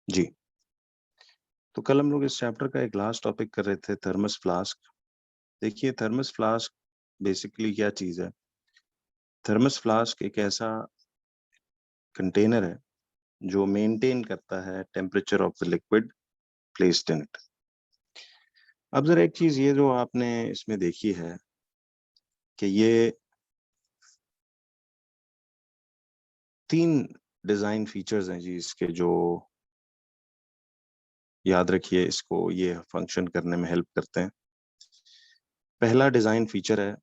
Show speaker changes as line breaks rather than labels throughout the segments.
जी। तो कल हम लोग इस चैप्टर का एक लास्ट टॉपिक कर रहे थे, थर्मस फ्लास्क। देखिए, थर्मस फ्लास्क बेसिकली क्या चीज है? थर्मस फ्लास्क एक ऐसा कंटेनर है जो मेंटेन करता है temperature of the liquid placed in it. अब जरा एक चीज ये जो आपने इसमें देखी है कि ये 3 डिजाइन फीचर्स हैं जी इसके, जो याद रखिए इसको, ये फंक्शन करने में हेल्प करते हैं। पहला डिजाइन फीचर है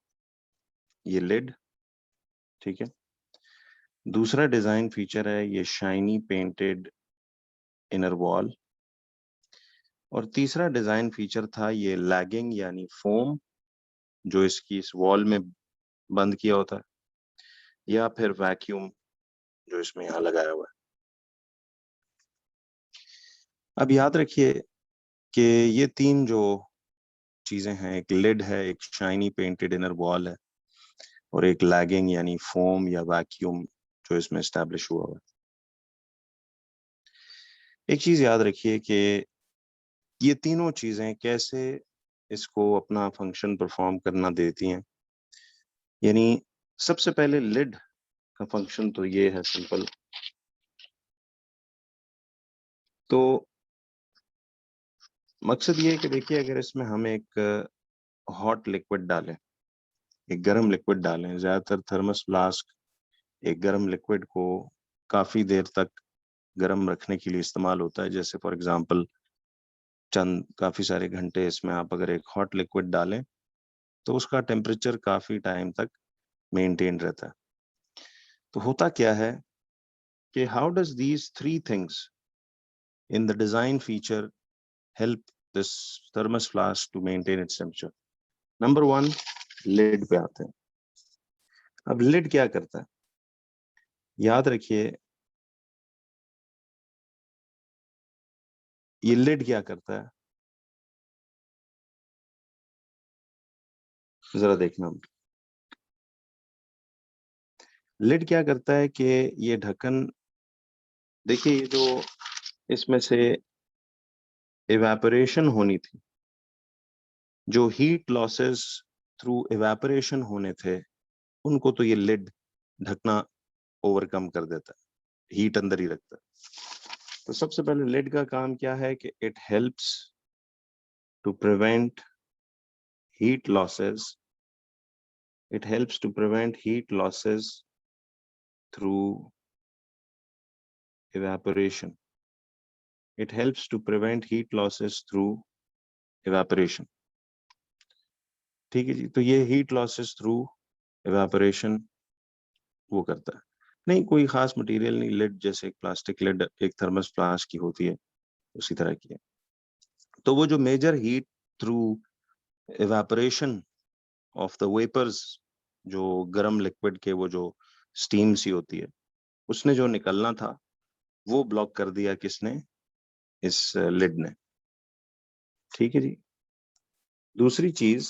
ये लिड, ठीक है। दूसरा डिजाइन फीचर है ये शाइनी पेंटेड इनर वॉल, और तीसरा डिजाइन फीचर था ये लैगिंग यानी फोम, जो इसकी इस वॉल में बंद किया होता है, या फिर वैक्यूम जो इसमें यहाँ लगाया हुआ है। अब याद रखिए कि ये 3 जो चीजें हैं, एक लिड है, एक शाइनी पेंटेड इनर वॉल है, और एक लैगिंग यानी फोम या वैक्यूम जो इसमें एस्टैब्लिश हुआ हुआ है। एक चीज याद रखिए कि ये तीनों चीजें कैसे इसको अपना फंक्शन परफॉर्म करना देती हैं। यानी सबसे पहले लिड का फंक्शन तो ये है सिंपल। तो मकसद ये है कि देखिए, अगर इसमें हम एक हॉट लिक्विड डालें, एक गर्म लिक्विड डालें, ज्यादातर थर्मस फ्लास्क एक गर्म लिक्विड को काफी देर तक गर्म रखने के लिए इस्तेमाल होता है। जैसे फॉर एग्जांपल चंद काफी सारे घंटे इसमें आप अगर एक हॉट लिक्विड डालें तो उसका टेम्परेचर काफी टाइम तक मेंटेन रहता है। तो होता क्या है कि how does these 3 things in the design feature help this thermos flask to maintain its temperature? Number 1, lid पे आते हैं। अब लिड क्या करता है? याद रखिए, ये लिड क्या करता है, जरा देखना। लिड क्या करता है कि ये ढक्कन, देखिए ये जो इसमें से इवेपोरेशन होनी थी, जो हीट लॉसेस थ्रू इवेपोरेशन होने थे, उनको तो ये लिड ढकना ओवरकम कर देता है, हीट अंदर ही रखता है। तो सबसे पहले लिड का काम क्या है कि it helps to prevent heat losses. It helps to prevent heat losses through evaporation. It helps to prevent heat losses through evaporation. ठीक है जी। तो ये हीट लॉसेस थ्रू evaporation वो करता है। नहीं, कोई खास मटेरियल नहीं, लिड जैसे एक प्लास्टिक लिड एक थर्मस फ्लास्क की होती है, उसी तरह की है। तो वो जो major heat through evaporation of the vapours, जो गर्म लिक्विड के वो जो स्टीम सी होती है, उसने जो निकलना था वो ब्लॉक कर दिया किसने? इस लिड ने। ठीक है जी। दूसरी चीज,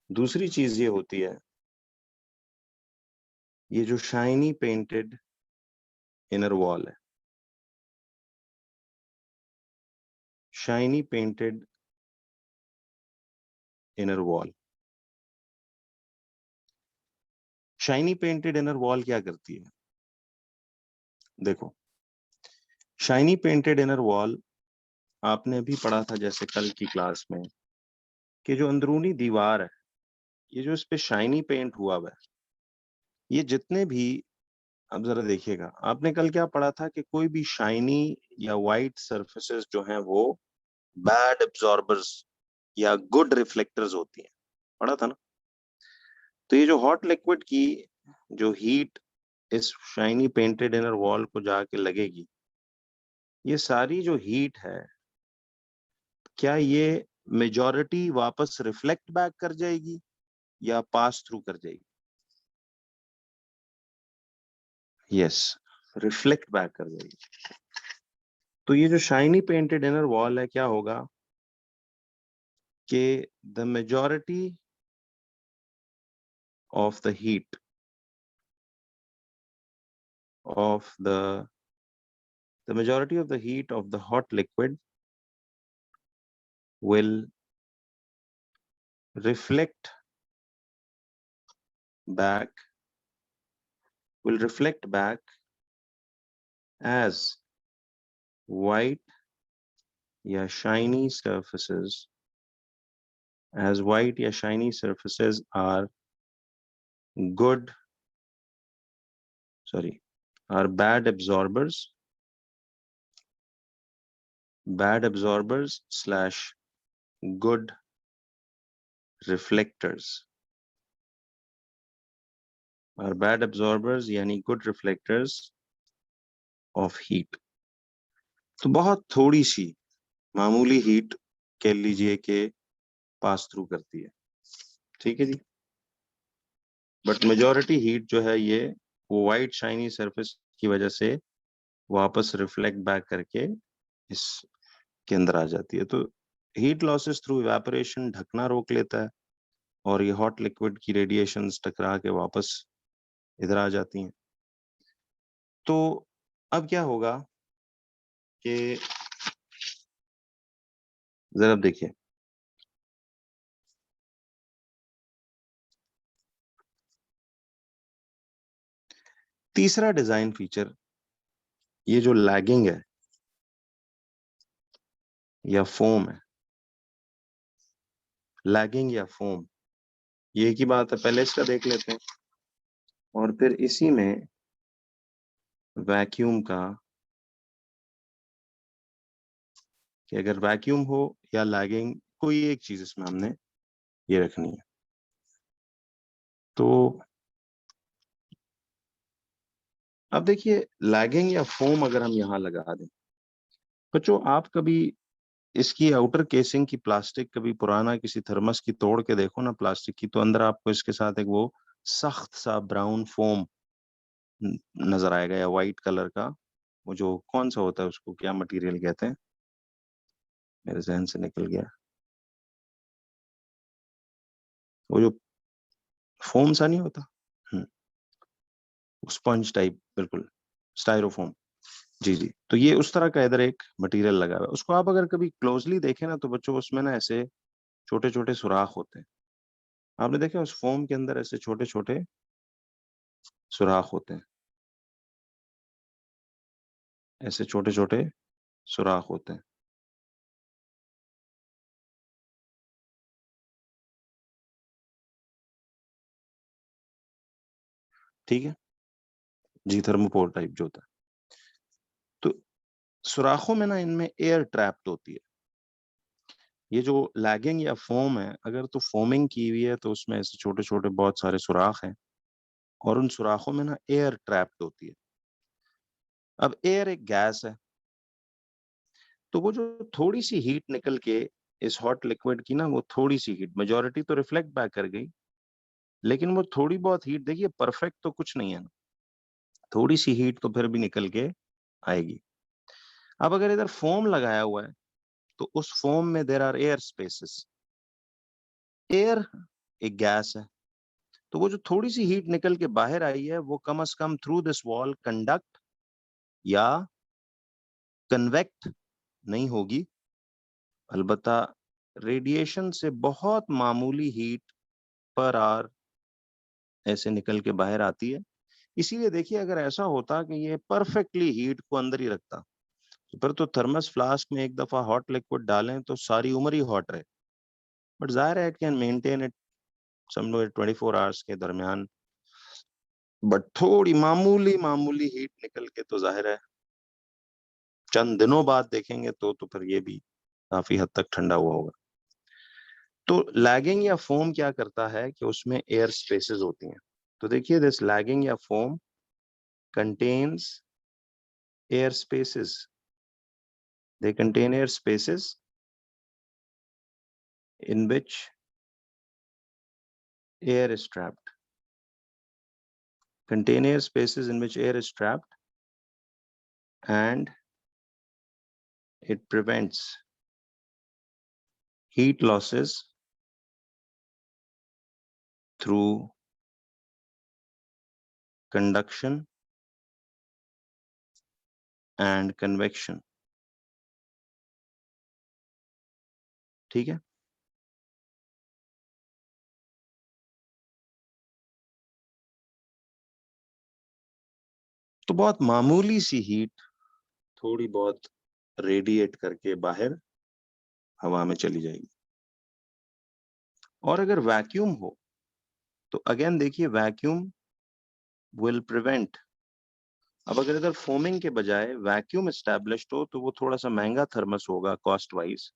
दूसरी चीज ये होती है, ये जो शाइनी पेंटेड इनर वॉल है, shiny painted inner wall, shiny painted inner wall क्या करती है? देखो, शाइनी पेंटेड इनर वॉल आपने अभी पढ़ा था जैसे कल की क्लास में, कि जो अंदरूनी दीवार है, ये जो इस पे शाइनी पेंट हुआ हुआ है, ये जितने भी, अब जरा देखिएगा, आपने कल क्या पढ़ा था कि कोई भी शाइनी या वाइट सरफेसेस जो हैं वो बैड एब्जॉर्बर्स या गुड रिफ्लेक्टर्स होती हैं, पढ़ा था ना? तो ये जो हॉट लिक्विड की जो हीट इस शाइनी पेंटेड इनर वॉल को जाके लगेगी, ये सारी जो हीट है, क्या ये मेजॉरिटी वापस रिफ्लेक्ट बैक कर जाएगी या पास थ्रू कर जाएगी? यस, रिफ्लेक्ट बैक कर जाएगी। तो ये जो शाइनी पेंटेड इनर वॉल है, क्या होगा कि the majority of the heat of the majority of the heat of the hot liquid will reflect back as white या shiny surfaces, are bad absorbers slash good reflectors. Are bad absorbers यानी good reflectors of heat. तो बहुत थोड़ी सी मामूली heat कह लीजिए कि pass through करती है, ठीक है जी। बट मेजॉरिटी हीट जो है ये वो वाइट शाइनी सरफेस की वजह से वापस रिफ्लेक्ट बैक करके इस के अंदर आ जाती है। तो हीट लॉसेस थ्रू इवेपोरेशन ढकना रोक लेता है और ये हॉट लिक्विड की रेडिएशंस टकरा के वापस इधर आ जाती हैं। तो अब क्या होगा कि जरा देखिए, तीसरा डिजाइन फीचर ये जो लैगिंग है या फोम है, लैगिंग या फोम, ये एक ही बात है। पहले इसका देख लेते हैं और फिर इसी में वैक्यूम का, कि अगर वैक्यूम हो या लैगिंग, कोई एक चीज इसमें हमने ये रखनी है। तो अब देखिए, लैगिंग या फोम अगर हम यहां लगा दें, बच्चों आप कभी इसकी आउटर केसिंग की प्लास्टिक कभी पुराना किसी थर्मस की तोड़ के देखो ना प्लास्टिक की, तो अंदर आपको इसके साथ एक वो सख्त सा ब्राउन फोम नजर आएगा या व्हाइट कलर का। वो जो कौन सा होता है, उसको क्या मटेरियल कहते हैं, मेरे जहन से निकल गया। वो जो फोम सा नहीं होता, स्पंज टाइप, बिल्कुल स्टाइरोफोम। जी जी, तो ये उस तरह का इधर एक मटेरियल लगा हुआ है। उसको आप अगर कभी क्लोजली देखें ना, तो बच्चों उसमें ना ऐसे छोटे छोटे सुराख होते हैं। आपने देखा उस फोम के अंदर ऐसे छोटे छोटे सुराख होते हैं, ऐसे छोटे छोटे सुराख होते हैं। ठीक है जी, थर्मोपोल टाइप जो होता है। तो सुराखों में ना, इनमें एयर ट्रैप्ड होती है। ये जो लैगिंग या फोम है, अगर तो फोमिंग की हुई है तो उसमें ऐसे छोटे छोटे बहुत सारे सुराख हैं और उन सुराखों में ना एयर ट्रैप्ड होती है। अब एयर एक गैस है, तो वो जो थोड़ी सी हीट निकल के इस हॉट लिक्विड की ना, वो थोड़ी सी हीट, मेजॉरिटी तो रिफ्लेक्ट बैक कर गई, लेकिन वो थोड़ी बहुत हीट, देखिए परफेक्ट तो कुछ नहीं है ना, थोड़ी सी हीट तो फिर भी निकल के आएगी। अब अगर इधर फोम लगाया हुआ है, तो उस फोम में there are air spaces. Air एक गैस है, तो वो जो थोड़ी सी हीट निकल के बाहर आई है, वो कम से come through this wall conduct या कन्वेक्ट नहीं होगी, अलबत्ता रेडिएशन से बहुत मामूली हीट पर आवर ऐसे निकल के बाहर आती है। इसीलिए देखिए, अगर ऐसा होता कि ये परफेक्टली हीट को अंदर ही रखता, तो फिर तो थर्मस फ्लास्क में एक दफा हॉट लिक्विड डालें तो सारी उम्र ही हॉट रहे। बट जाहिर है it can maintain it somewhere 24 hours के दरमियान, बट थोड़ी मामूली मामूली हीट निकल के तो जाहिर है चंद दिनों बाद देखेंगे तो फिर ये भी काफी हद तक ठंडा हुआ होगा। तो लैगिंग या फोम क्या करता है कि उसमें एयर स्पेसेस होती हैं। तो देखिए, दिस लैगिंग या foam contains air spaces. They contain air spaces in which air is trapped. Contain air spaces in which air is trapped, and it prevents heat losses through conduction and convection. ठीक है, तो बहुत मामूली सी heat थोड़ी बहुत radiate करके बाहर हवा में चली जाएगी। और अगर वैक्यूम हो तो अगेन देखिए, वैक्यूम विल प्रिवेंट। अब अगर इधर फोमिंग के बजाय वैक्यूम एस्टैब्लिश्ड हो तो वो थोड़ा सा महंगा थर्मस होगा कॉस्ट वाइज।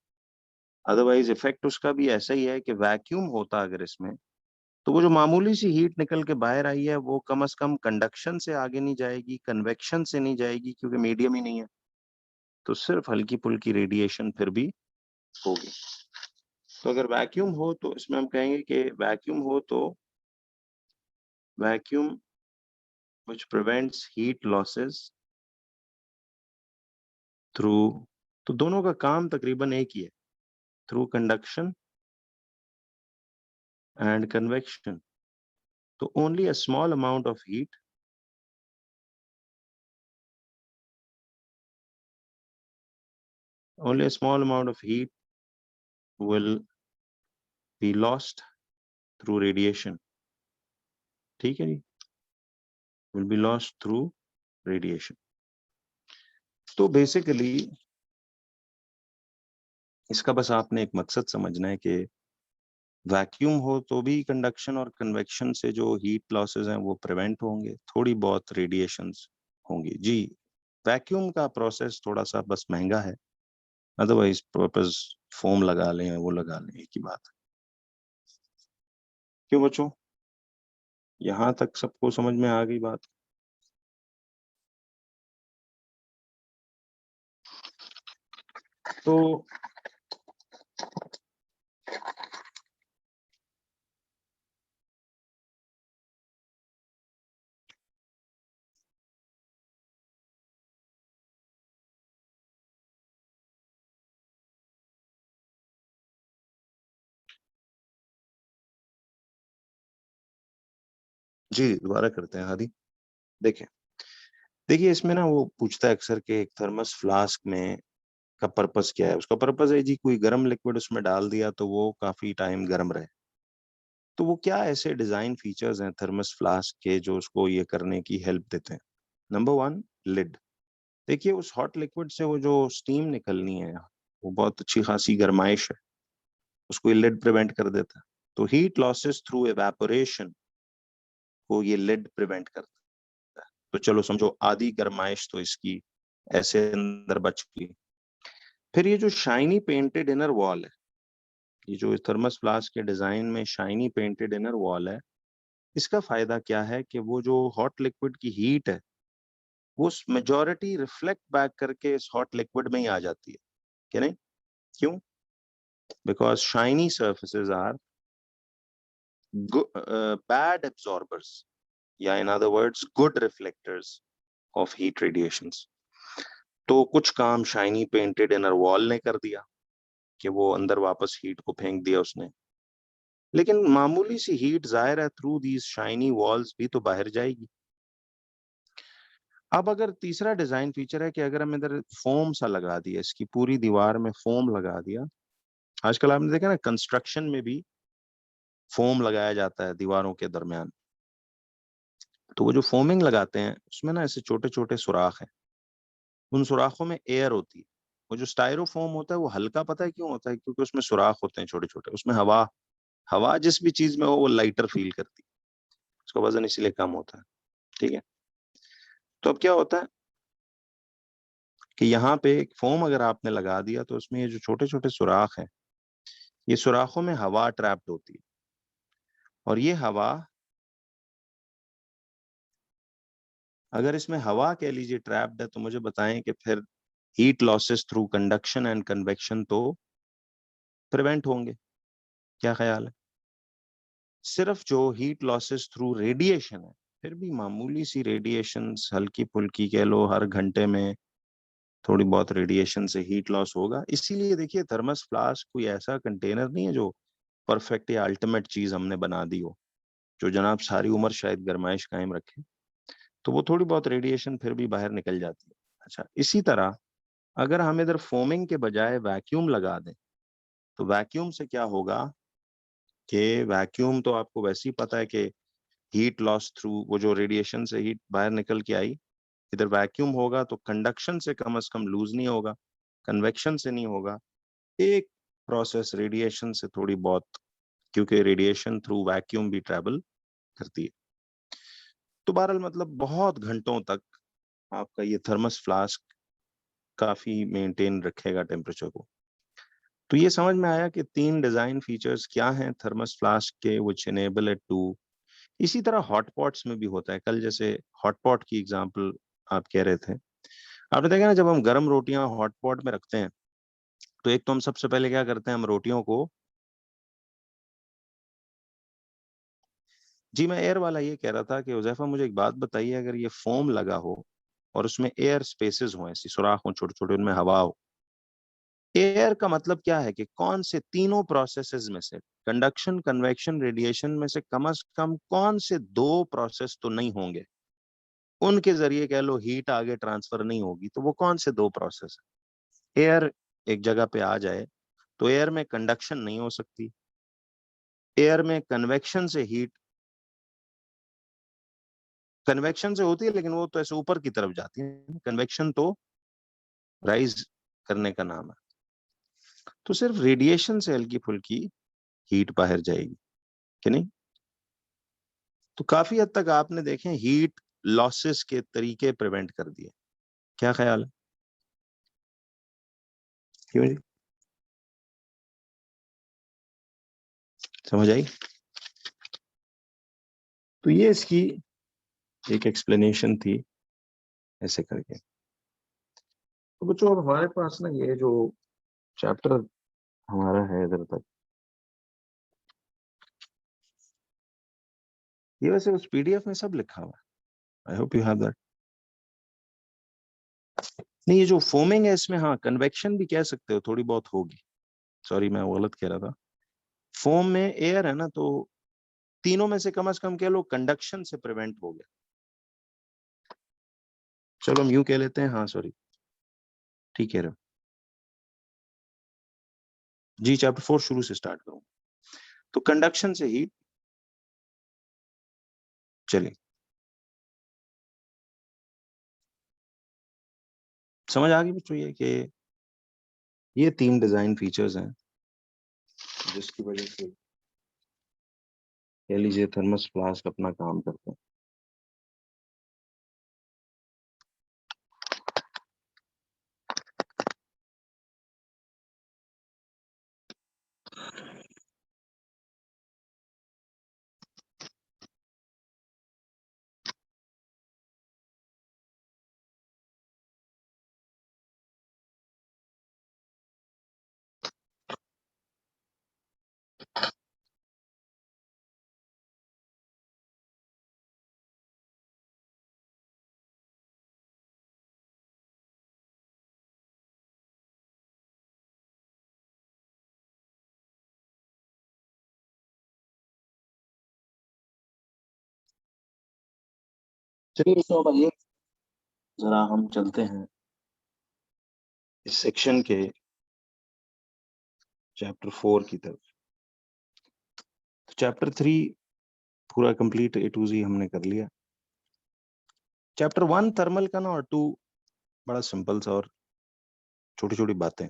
अदरवाइज इफेक्ट उसका भी ऐसा ही है कि वैक्यूम होता अगर इसमें, तो वो जो मामूली सी हीट निकल के बाहर आई है वो कम से कम कंडक्शन से आगे नहीं जाएगी, कन्वेक्शन से नहीं जाएगी, क्योंकि मीडियम ही नहीं है, तो सिर्फ हल्की फुल्की रेडिएशन फिर भी होगी। तो अगर वैक्यूम हो तो इसमें हम कहेंगे कि वैक्यूम हो तो vacuum which prevents heat losses through, तो दोनों का काम तकरीबन एक ही है, थ्रू कंडक्शन एंड कन्वेक्शन। तो only a small amount of heat only a small amount of heat will be lost through radiation। ठीक है जी, will be lost through radiation। तो बेसिकली इसका बस आपने एक मकसद समझना है कि वैक्यूम हो तो भी कंडक्शन और कन्वेक्शन से जो हीट लॉसेस हैं वो प्रिवेंट होंगे, थोड़ी बहुत रेडिएशंस होंगी जी। वैक्यूम का प्रोसेस थोड़ा सा बस महंगा है, अदरवाइज पर्पस फोम लगा लें वो लगा लें एक ही बात है। क्यों बच्चों, यहाँ तक सबको समझ में आ गई बात? तो जी दोबारा करते हैं हादी। देखिए देखिए इसमें ना वो पूछता है अक्सर कि एक थर्मस फ्लास्क में का पर्पस क्या है। उसका पर्पस है जी कोई गर्म लिक्विड उसमें डाल दिया तो वो काफी टाइम गर्म रहे। तो वो क्या ऐसे डिजाइन फीचर्स हैं थर्मस फ्लास्क के जो उसको ये करने की हेल्प देते हैं? Number one, lid. देखिए उस हॉट लिक्विड से वो जो स्टीम निकलनी है वो बहुत अच्छी खासी गर्माइश है, उसको ये लिड प्रिवेंट कर देता है। तो हीट लॉसेस थ्रू एवेपोरेशन को ये लिड प्रिवेंट करता है। तो चलो समझो आधी गर्माइश तो इसकी ऐसे अंदर बच गई। फिर ये जो शाइनी पेंटेड इनर वॉल है, ये जो थर्मस फ्लास्क के डिजाइन में शाइनी पेंटेड इनर वॉल है, इसका फायदा क्या है कि वो जो हॉट लिक्विड की हीट है वो मेजॉरिटी रिफ्लेक्ट बैक करके इस हॉट लिक्विड में ही आ जाती है, कि नहीं? क्यों? Because shiny surfaces are bad absorbers, या in other words good reflectors of heat radiations. तो कुछ काम शाइनी पेंटेड इनर वॉल ने कर दिया कि वो अंदर वापस हीट को फेंक दिया उसने, लेकिन मामूली सी हीट जाहिर है थ्रू दीज शाइनी वॉल्स भी तो बाहर जाएगी। अब अगर तीसरा डिजाइन फीचर है कि अगर हम इधर फोम सा लगा दिया, इसकी पूरी दीवार में फोम लगा दिया। आजकल आपने देखा ना कंस्ट्रक्शन में भी फोम लगाया जाता है दीवारों के दरमियान। तो वो जो फोमिंग लगाते हैं उसमें ना ऐसे छोटे छोटे सुराख हैं, उन सुराखों में एयर होती है। वो जो स्टायरोफोम होता है वो हल्का पता है क्यों होता है? क्योंकि उसमें सुराख होते हैं छोटे छोटे, उसमें हवा हवा जिस भी चीज में हो वो लाइटर फील करती है, उसका वजन इसलिए कम होता है। ठीक है, तो अब क्या होता है कि यहाँ पे एक फोम अगर आपने लगा दिया तो उसमें ये जो छोटे छोटे सुराख हैं, ये सुराखों में हवा ट्रैप्ड होती है, और ये हवा, अगर इसमें हवा कह लीजिए ट्रैप्ड है, तो मुझे बताएं कि फिर heat losses through conduction and convection तो प्रिवेंट होंगे। क्या ख्याल है? सिर्फ जो हीट लॉसेस थ्रू रेडिएशन है, फिर भी मामूली सी रेडिएशन हल्की फुल्की कह लो, हर घंटे में थोड़ी बहुत रेडिएशन से हीट लॉस होगा। इसीलिए देखिए थर्मस फ्लास्क कोई ऐसा कंटेनर नहीं है जो परफेक्ट या अल्टीमेट चीज हमने बना दी हो, जो जनाब सारी उम्र शायद गर्माइश कायम रखे। तो वो थोड़ी बहुत रेडिएशन फिर भी बाहर निकल जाती है, अच्छा, इसी तरह अगर हम इधर फोमिंग के बजाय वैक्यूम लगा दें तो वैक्यूम से क्या होगा कि वैक्यूम तो आपको वैसे ही पता है कि हीट लॉस थ्रू वो जो रेडिएशन से हीट बाहर निकल के आई, इधर वैक्यूम होगा तो कंडक्शन से कम लूज नहीं होगा, कन्वेक्शन से नहीं होगा। एक प्रोसेस रेडिएशन से थोड़ी बहुत, क्योंकि रेडिएशन थ्रू वैक्यूम भी ट्रेवल करती है। तो बहरहाल मतलब बहुत घंटों तक आपका ये थर्मस फ्लास्क काफी मेंटेन रखेगा टेम्परेचर को। तो ये समझ में आया कि 3 डिजाइन फीचर्स क्या हैं थर्मस फ्लास्क के, व्हिच इनेबल इट टू। इसी तरह हॉट पॉट्स में भी होता है। कल जैसे हॉट पॉट की एग्जांपल आप कह रहे थे, आपने देखा ना जब हम गर्म रोटियां हॉट पॉट में रखते हैं तो एक तो हम सबसे पहले क्या करते हैं, हम रोटियों को, जी मैं एयर वाला ये कह रहा था कि हुजैफा मुझे एक बात बताइए, अगर ये फोम लगा हो और उसमें एयर स्पेसेस हो, ऐसी सुराख हो छोटे छोटे, उनमें हवा हो, एयर का मतलब क्या है कि कौन से तीनों प्रोसेसेस में से, कंडक्शन कन्वेक्शन रेडिएशन में से कम से कम कौन से 2 प्रोसेस तो नहीं होंगे, उनके जरिए कह लो हीट आगे ट्रांसफर नहीं होगी, तो वो कौन से 2 प्रोसेस है। एयर एक जगह पे आ जाए तो एयर में कंडक्शन नहीं हो सकती, एयर में कन्वेक्शन से हीट, कन्वेक्शन से होती है लेकिन वो तो ऐसे ऊपर की तरफ जाती है, कन्वेक्शन तो राइज करने का नाम है। तो सिर्फ रेडिएशन से हल्की फुल्की हीट बाहर जाएगी कि नहीं। तो काफी हद तक आपने देखे हीट लॉसेस के तरीके प्रिवेंट कर दिए। क्या ख्याल है, क्यों जी, समझ आई? तो ये इसकी एक एक्सप्लेनेशन थी ऐसे करके। तो बच्चों अब हमारे पास ना ये जो चैप्टर हमारा है इधर तक, ये वैसे उस पीडीएफ में सब लिखा हुआ है, I hope you have that. नहीं, ये जो फोमिंग है इसमें हाँ कन्वेक्शन भी कह सकते हो, थोड़ी बहुत होगी। सॉरी मैं गलत कह रहा था। फोम में एयर है ना, तो तीनों में से कम कह लो कंडक्शन से प्रिवेंट हो गया। चलो हम यूं कह लेते हैं, हाँ सॉरी, ठीक है। जी चैप्टर 4 शुरू से स्टार्ट करूं। तो कंडक्शन से हीट, चलिए समझ आ गई बच्चों ये कि ये 3 डिजाइन फीचर्स हैं जिसकी वजह से कह लीजिए थर्मस फ्लास्क अपना काम करते हैं। चलिए तो अब आइए जरा हम चलते हैं इस सेक्शन के चैप्टर 4 की तरफ। तो चैप्टर 3 पूरा कंप्लीट ए टू जी हमने कर लिया। चैप्टर 1 थर्मल का ना, और 2 बड़ा सिंपल सा और छोटी छोटी बातें,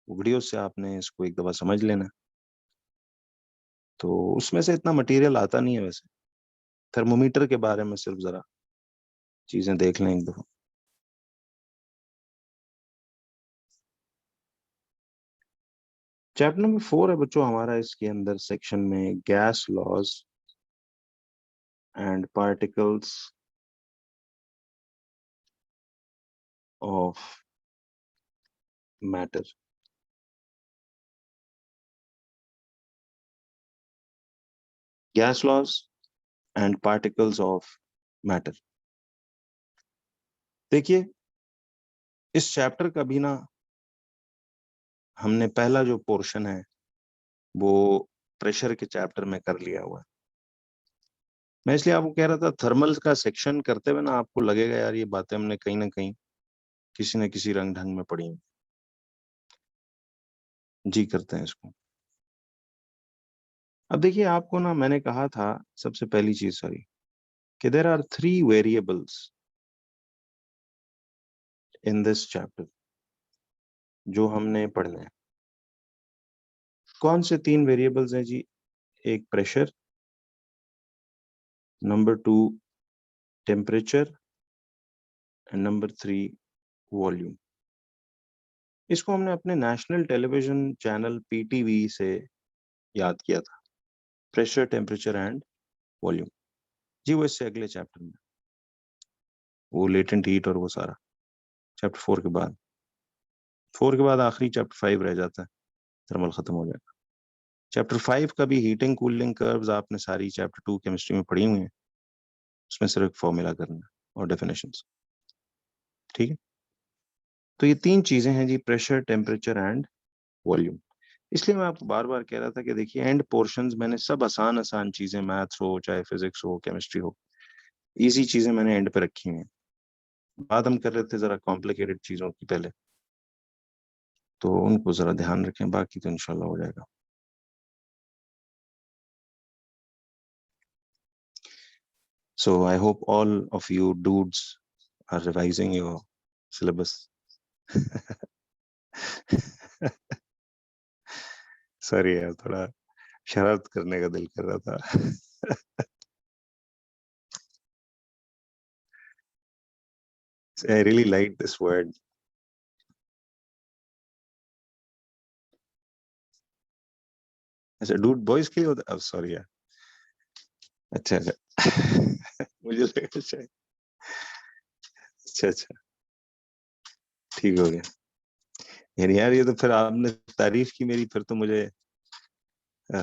वीडियो से आपने इसको एक दफा समझ लेना। तो उसमें से इतना मटेरियल आता नहीं है वैसे, थर्मोमीटर के बारे में सिर्फ जरा चीजें देख लें एक दफा। चैप्टर नंबर 4 है बच्चों हमारा, इसके अंदर सेक्शन में gas laws and particles of matter. Gas laws and particles of matter. देखिए इस चैप्टर का भी ना हमने पहला जो पोर्शन है वो प्रेशर के चैप्टर में कर लिया हुआ है। मैं इसलिए आपको कह रहा था थर्मल का सेक्शन करते हुए ना आपको लगेगा यार ये बातें हमने कहीं ना कहीं किसी न किसी रंग ढंग में पढ़ी हैं। जी करते हैं इसको। अब देखिए आपको ना मैंने कहा था सबसे पहली चीज सॉरी कि there are 3 variables in this chapter जो हमने पढ़ने हैं। कौन से 3 वेरिएबल्स हैं जी? एक pressure, number 2 temperature and number 3 volume. इसको हमने अपने नेशनल टेलीविजन चैनल पीटीवी से याद किया था। Pressure, temperature and volume. जी वो इससे अगले चैप्टर में, वो लेटेंट हीट और वो सारा चैप्टर 4 के बाद। 4 के बाद आखिरी चैप्टर 5 रह जाता है, थर्मल खत्म हो जाएगा। चैप्टर 5 का भी हीटिंग कूलिंग कर्व्स आपने सारी चैप्टर 2 केमिस्ट्री में पढ़ी हुई है, उसमें सिर्फ फॉर्मूला करना और डेफिनेशंस। ठीक है, तो ये 3 चीजें हैं जी, प्रेशर, टेम्परेचर एंड वॉल्यूम। इसलिए मैं आपको बार बार कह रहा था कि देखिए एंड पोर्शंस मैंने सब आसान आसान चीजें, मैथ्स हो चाहे फिजिक्स हो केमिस्ट्री हो, इजी चीजें मैंने एंड पे रखी हुई हैं। बात हम कर रहे थे जरा कॉम्प्लिकेटेड चीजों की पहले, तो उनको जरा ध्यान रखें, बाकी तो इंशाल्लाह हो जाएगा। So I hope all of you dudes are revising your syllabus. Sorry यार, थोड़ा शरारत करने का दिल कर रहा था। I really like this word. अच्छा डूड बॉयज के लिए होता? अब सॉरी यार। अच्छा अच्छा। मुझे लगा शायद। अच्छा अच्छा, ठीक हो गया। यार ये तो फिर आपने तारीफ की मेरी, फिर तो मुझे अ,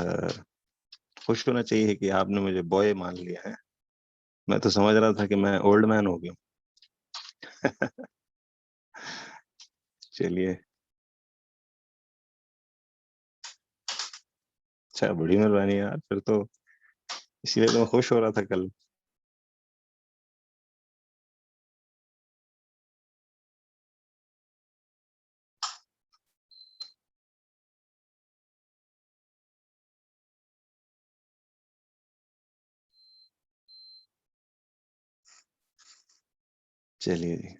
खुश होना चाहिए कि आपने मुझे बॉय मान लिया है। मैं तो समझ रहा था कि मैं ओल्ड मैन हो गया। चलिए, अच्छा बड़ी मेहरबानी यार, फिर तो इसीलिए तो मैं खुश हो रहा था कल। चलिए जी।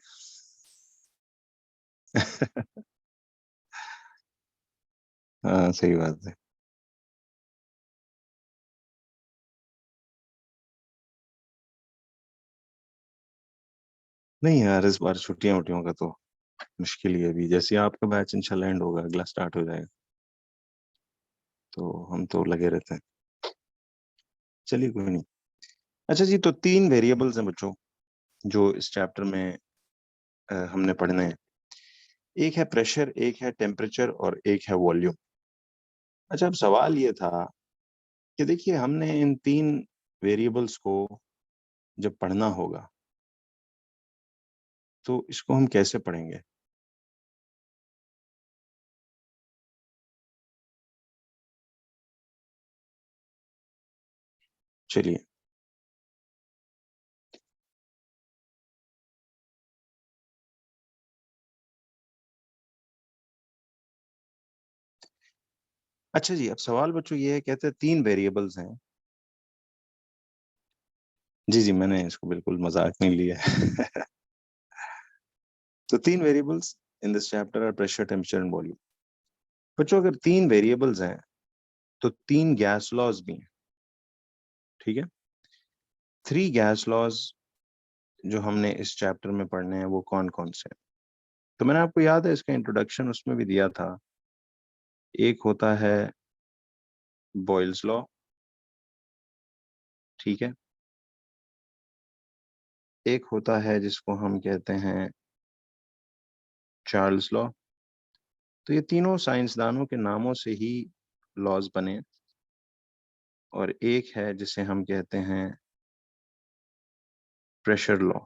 हाँ सही बात है। नहीं यार, इस बार छुट्टियां वुट्टियों का तो मुश्किल ही है। अभी जैसे आपका बैच इंशाल्लाह एंड होगा, अगला स्टार्ट हो जाएगा, तो हम तो लगे रहते हैं। चलिए कोई नहीं। अच्छा जी, तो 3 वेरिएबल्स हैं बच्चों जो इस चैप्टर में हमने पढ़ने हैं। एक है प्रेशर, एक है टेम्परेचर और एक है वॉल्यूम। अच्छा, अब सवाल ये था कि देखिए हमने इन 3 वेरिएबल्स को जब पढ़ना होगा तो इसको हम कैसे पढ़ेंगे? चलिए। अच्छा जी, अब सवाल बच्चों ये है, कहते हैं 3 वेरिएबल्स हैं। जी जी, मैंने इसको बिल्कुल मजाक नहीं लिया है। तो 3 variables in this chapter are pressure, temperature and volume. बच्चों अगर 3 वेरिएबल्स हैं तो 3 गैस लॉज भी हैं। ठीक है, 3 गैस लॉज जो हमने इस चैप्टर में पढ़ने हैं वो कौन कौन से हैं? तो मैंने आपको याद है इसका इंट्रोडक्शन उसमें भी दिया था। एक होता है बॉयल्स लॉ। ठीक है, एक होता है जिसको हम कहते हैं चार्ल्स लॉ। तो ये तीनों साइंसदानों के नामों से ही लॉज बने। और एक है जिसे हम कहते हैं प्रेशर लॉ।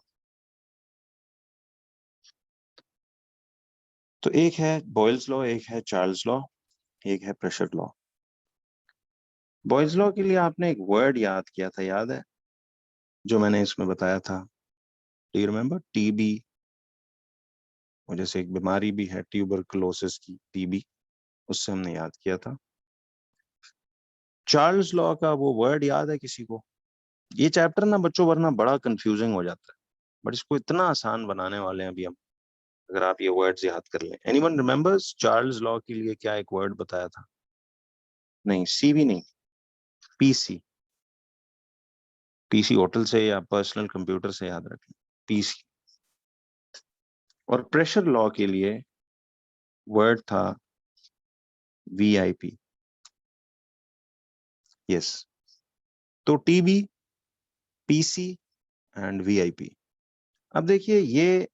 तो एक है बॉयल्स लॉ, एक है चार्ल्स लॉ, एक है प्रेशर लॉ। बॉयल्स लॉ के लिए आपने एक वर्ड याद किया था, याद है? जो मैंने इसमें बताया था, डू यू रिमेम्बर? टीबी। और जैसे एक बीमारी भी है ट्यूबरकुलोसिस की, टीबी, उससे हमने याद किया था। चार्ल्स लॉ का वो वर्ड याद है किसी को? ये चैप्टर ना बच्चों वरना बड़ा कंफ्यूजिंग हो जाता है, बट इसको इतना आसान बनाने वाले हैं अभी हम, अगर आप ये वर्ड्स याद कर लें। एनीवन रिमेम्बर्स चार्ल्स लॉ के लिए क्या एक वर्ड बताया था? नहीं, सी भी नहीं, पीसी। पीसी होटल से या पर्सनल कंप्यूटर से याद रखें, पीसी। और प्रेशर लॉ के लिए वर्ड था वीआईपी। यस, तो टीबी, पीसी एंड वीआईपी। अब देखिए ये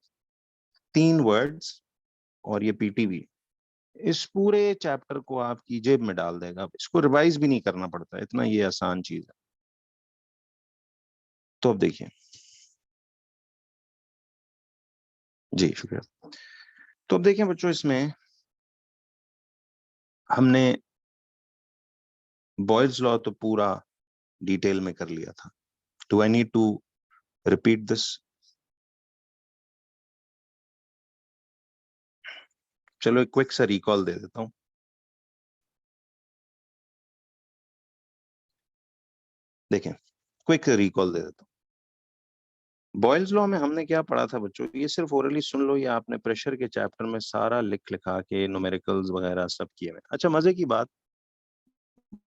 3 वर्ड्स और ये पीटीवी इस पूरे चैप्टर को आपकी जेब में डाल देगा। इसको रिवाइज भी नहीं करना पड़ता, इतना ये आसान चीज है। तो अब देखिए, जी शुक्रिया। तो अब देखिए बच्चों, इसमें हमने बॉयल्स लॉ तो पूरा डिटेल में कर लिया था। Do I need to repeat this? चलो एक क्विक सा रिकॉल दे देता हूं। देखें, क्विक रिकॉल दे देता हूं। बॉयल्स लॉ में हमने क्या पढ़ा था बच्चों? ये सिर्फ ओरली सुन लो, या आपने प्रेशर के चैप्टर में सारा लिख लिखा के न्यूमेरिकल्स वगैरह सब किए हुए। अच्छा, मजे की बात,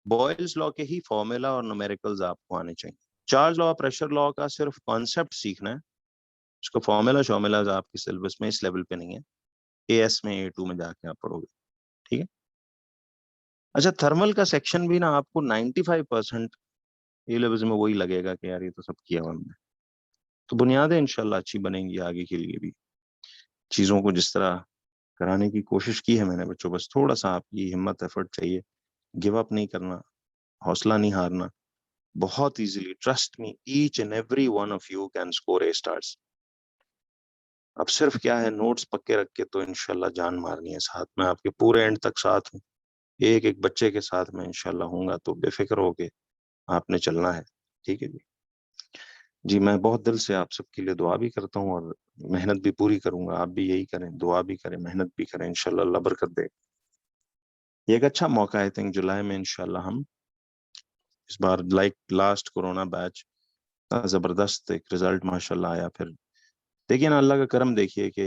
बॉयल्स लॉ के ही फॉर्मूला और न्यूमेरिकल्स आपको आने चाहिए। चार्ल्स लॉ, प्रेशर लॉ का सिर्फ कॉन्सेप्ट सीखना है, उसका फॉर्मूला शॉर्मूलाज आपके सिलेबस में इस लेवल पे नहीं है, एएस में A2 में जाके आप पढ़ोगे, ठीक है। अच्छा, थर्मल का सेक्शन भी ना आपको 95% ए लेवल्स में वही लगेगा कि यार ये तो सब किया हुआ हमने। तो बुनियादें इंशाल्लाह अच्छी बनेंगी आगे के लिए भी। चीजों को जिस तरह कराने की कोशिश की है मैंने बच्चों, बस थोड़ा सा आपकी हिम्मत एफर्ट चाहिए, गिव अप नहीं करना, हौसला नहीं हारना। बहुत easily, trust me, each and every one of you can score A stars. अब सिर्फ क्या है, नोट्स पक्के रख के तो इंशाल्लाह जान मारनी है, साथ में आपके पूरे एंड तक साथ हूँ, एक एक बच्चे के साथ में इंशाल्लाह हूँगा, तो बेफिक्र होके आपने चलना है, ठीक है जी। जी, मैं बहुत दिल से आप सबके लिए दुआ भी करता हूँ और मेहनत भी पूरी करूंगा। आप भी यही करें, दुआ भी करें, मेहनत भी करें, इंशाल्लाह अल्लाह बरकत दे। ये एक अच्छा मौका है, आई थिंक जुलाई में इंशाल्लाह हम इस बार, लाइक लास्ट कोरोना बैच, जबरदस्त एक रिजल्ट माशाल्लाह आया। फिर देखिए ना, अल्लाह का करम देखिए कि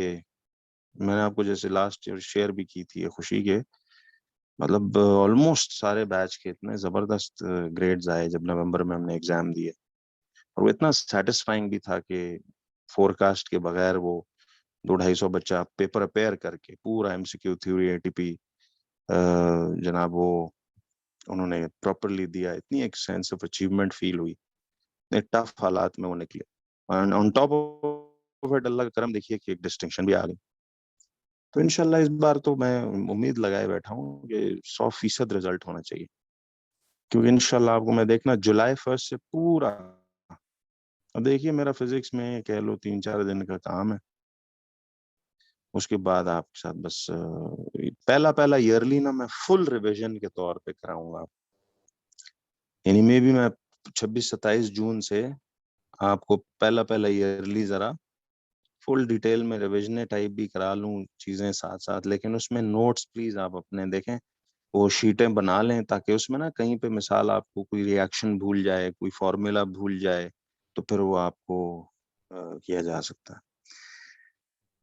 मैंने आपको जैसे लास्ट ईयर शेयर भी की थी ये खुशी के, मतलब ऑलमोस्ट सारे बैच के इतने जबरदस्त ग्रेड्स आए जब नवंबर में हमने एग्जाम दिए। और वो इतना सेटिस्फाइंग भी था कि फोरकास्ट के बगैर वो 200-250 बच्चा पेपर अपेयर करके पूरा एमसीक्यू, थ्योरी, एटीपी जनाब वो उन्होंने प्रॉपरली दिया। इतनी एक सेंस ऑफ अचीवमेंट फील हुई, इतने टफ हालात में वो निकले। And on top of it Allah का करम देखिए कि एक डिस्टिंक्शन भी आ गई। तो इंशाल्लाह इस बार तो मैं उम्मीद लगाए बैठा हूँ कि 100% रिजल्ट होना चाहिए, क्योंकि इंशाल्लाह आपको मैं देखना जुलाई 1 से पूरा। अब देखिए मेरा फिजिक्स में कह लो 3-4 दिन का काम है, उसके बाद आपके साथ बस पहला पहला ईयरली ना मैं फुल रिवीजन के तौर पे कराऊंगा। यानी मे भी मैं 26-27 जून से आपको पहला पहला ईयरली जरा फुल डिटेल में रिविजन टाइप भी करा लूं चीजें साथ साथ, लेकिन उसमें नोट्स प्लीज आप अपने देखें, वो शीटें बना लें, ताकि उसमें ना कहीं पे मिसाल आपको कोई रिएक्शन भूल जाए, कोई फॉर्मूला भूल जाए, तो फिर वो आपको किया जा सकता है।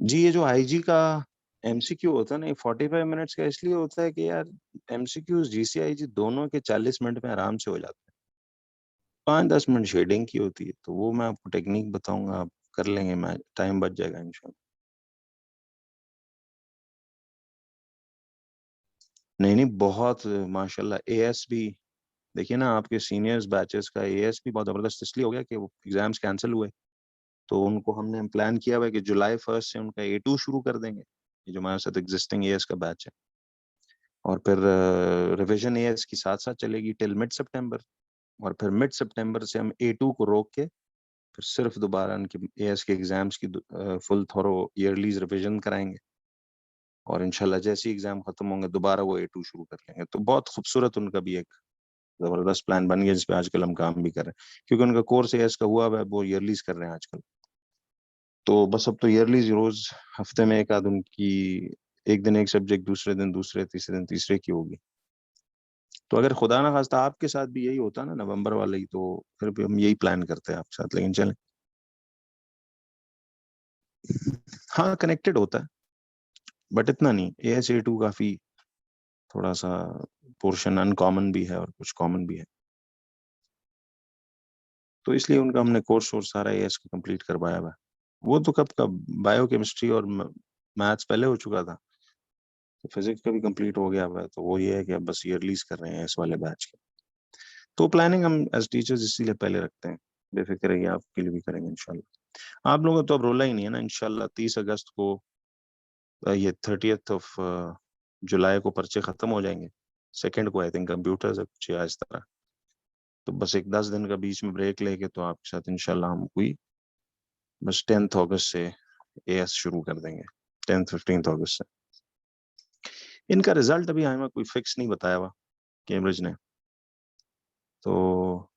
जी, ये जो आईजी का एमसीक्यू होता है ना, 45 मिनट्स का इसलिए होता है कि यार एमसीक्यू जीसीआईजी दोनों के 40 मिनट में आराम से हो जाते हैं। 5-10 मिनट शेडिंग की होती है, तो वो मैं आपको टेक्निक बताऊंगा, आप कर लेंगे, मैं टाइम बच जाएगा इंशाल्लाह। नहीं नहीं, बहुत माशाल्लाह। एएस भी देखिए ना, आपके सीनियर्स बैचेस का एएस भी बहुत जबरदस्त इसलिए हो गया कि वो एग्जाम्स कैंसिल हुए, तो उनको हमने प्लान किया हुआ है कि जुलाई 1 से उनका A2 शुरू कर देंगे, ये जो हमारे साथ एग्जिस्टिंग एएस का बैच है। और फिर रिवीजन एएस की साथ साथ चलेगी टिल मिड सितंबर, और फिर मिड सितंबर से हम A2 को रोक के फिर सिर्फ दोबारा उनके एएस के एग्जाम्स की फुल थोरो ईयरली रिवीजन कराएंगे, और इंशाल्लाह जैसे ही एग्जाम खत्म होंगे दोबारा वो A2 शुरू कर लेंगे। तो बहुत खूबसूरत उनका भी एक जबरदस्त प्लान बन गया, जिसपे आजकल हम काम भी कर रहे हैं, क्योंकि उनका कोर्स एएस का हुआ है, वो ईयरलीज कर रहे हैं आजकल। तो बस अब तो ईयरली रोज हफ्ते में एक आध उनकी, एक दिन एक सब्जेक्ट, दूसरे दिन दूसरे, तीसरे दिन तीसरे की होगी। तो अगर खुदा ना खास्ता आपके साथ भी यही होता ना नवंबर वाले ही, तो फिर भी हम यही प्लान करते हैं आपके साथ, लेकिन चलें। हाँ कनेक्टेड होता है, बट इतना नहीं। AS A2 काफी थोड़ा सा पोर्शन अनकॉमन भी है और कुछ कॉमन भी है, तो इसलिए उनका हमने कोर्स वोर्स सारा AS का कंप्लीट करवाया हुआ है। वो तो कब का, बायो केमिस्ट्री और मैथ्स पहले हो चुका था, तो फिजिक्स का भी कंप्लीट हो गया हुआ है। तो वो ये है कि अब बस ये रिलीज कर रहे हैं इस वाले बैच के। तो प्लानिंग हम एज टीचर्स इसीलिए पहले रखते हैं, बेफिक्र रहिए, आपके लिए भी करेंगे इंशाल्लाह। आप लोगों को तो अब रोला ही नहीं है ना, इंशाल्लाह 30 अगस्त को, ये 30 जुलाई को पर्चे खत्म हो जाएंगे। सेकंड को आई थिंक कंप्यूटर्स है कुछ या इस तरह। तो बस एक 10 दिन का बीच में ब्रेक लेके तो आपके साथ इंशाल्लाह हम कोई बस 10 अगस्त से AS शुरू कर देंगे, 10 15 अगस्त से। इनका रिजल्ट अभी हमें कोई फिक्स नहीं बताया हुआ कैम्ब्रिज ने, तो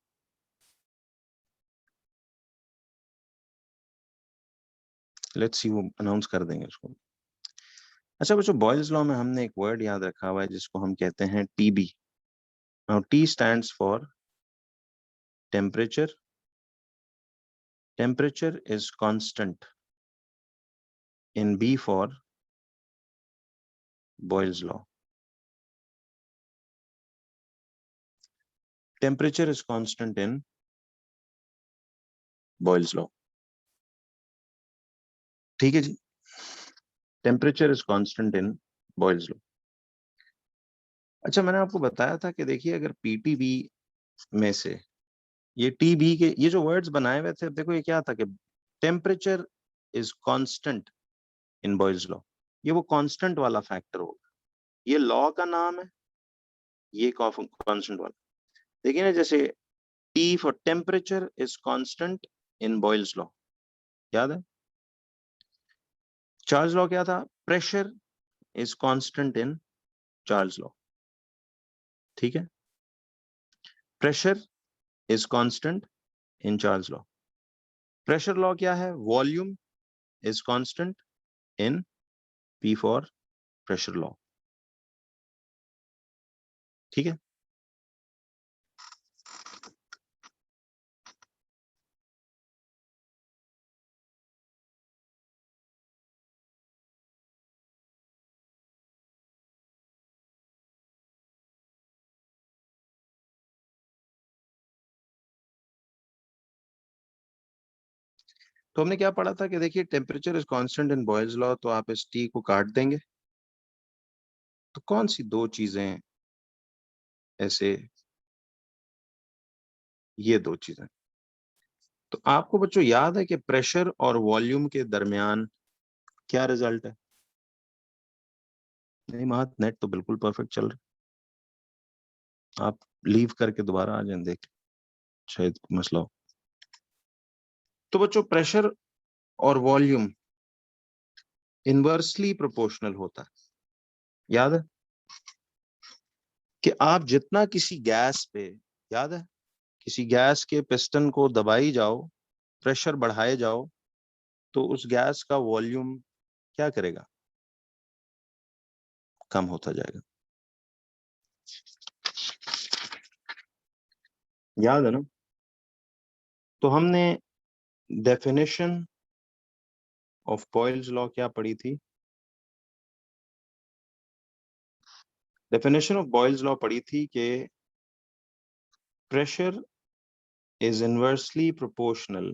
लेट्स सी, वो अनाउंस कर देंगे उसको। अच्छा बच्चों, बॉयल्स लॉ में हमने एक वर्ड याद रखा हुआ है जिसको हम कहते हैं TB। Now T stands for temperature. Temperature is constant in B for Boyle's law. Temperature is constant in Boyle's law. ठीक है जी, temperature is constant in Boyle's law. अच्छा मैंने आपको बताया था कि देखिए अगर PTB में से ये TB के ये जो वर्ड्स बनाए हुए थे, देखो ये क्या था कि temperature is constant in Boyle's law, ये वो कांस्टेंट वाला फैक्टर होगा। ये लॉ का नाम है, ये कांस्टेंट वाला। देखिए ना, जैसे T for temperature is constant in Boyle's law, याद है। चार्ल्स लॉ क्या था, pressure is constant in Charles law, ठीक है। Pressure is constant in Charles law. Pressure law क्या है, volume is constant in P for pressure law, ठीक है। तो हमने क्या पढ़ा था कि देखिए temperature is constant in Boyle's law, तो आप इस T को काट देंगे, तो कौन सी दो चीजें ऐसे, ये दो चीजें। तो आपको बच्चों याद है कि प्रेशर और वॉल्यूम के दरमियान क्या रिजल्ट है। नहीं महत, नेट तो बिल्कुल परफेक्ट चल रहा है, आप लीव करके दोबारा आ जाए, देख शायद मसला हो। तो बच्चों प्रेशर और वॉल्यूम इनवर्सली प्रोपोर्शनल होता है, याद है कि आप जितना किसी गैस पे, याद है, किसी गैस के पिस्टन को दबाई जाओ, प्रेशर बढ़ाए जाओ, तो उस गैस का वॉल्यूम क्या करेगा, कम होता जाएगा, याद है ना। तो हमने डेफिनेशन ऑफ बॉयल्स लॉ क्या पढ़ी थी, डेफिनेशन ऑफ बॉयल्स लॉ पढ़ी थी कि pressure is inversely proportional,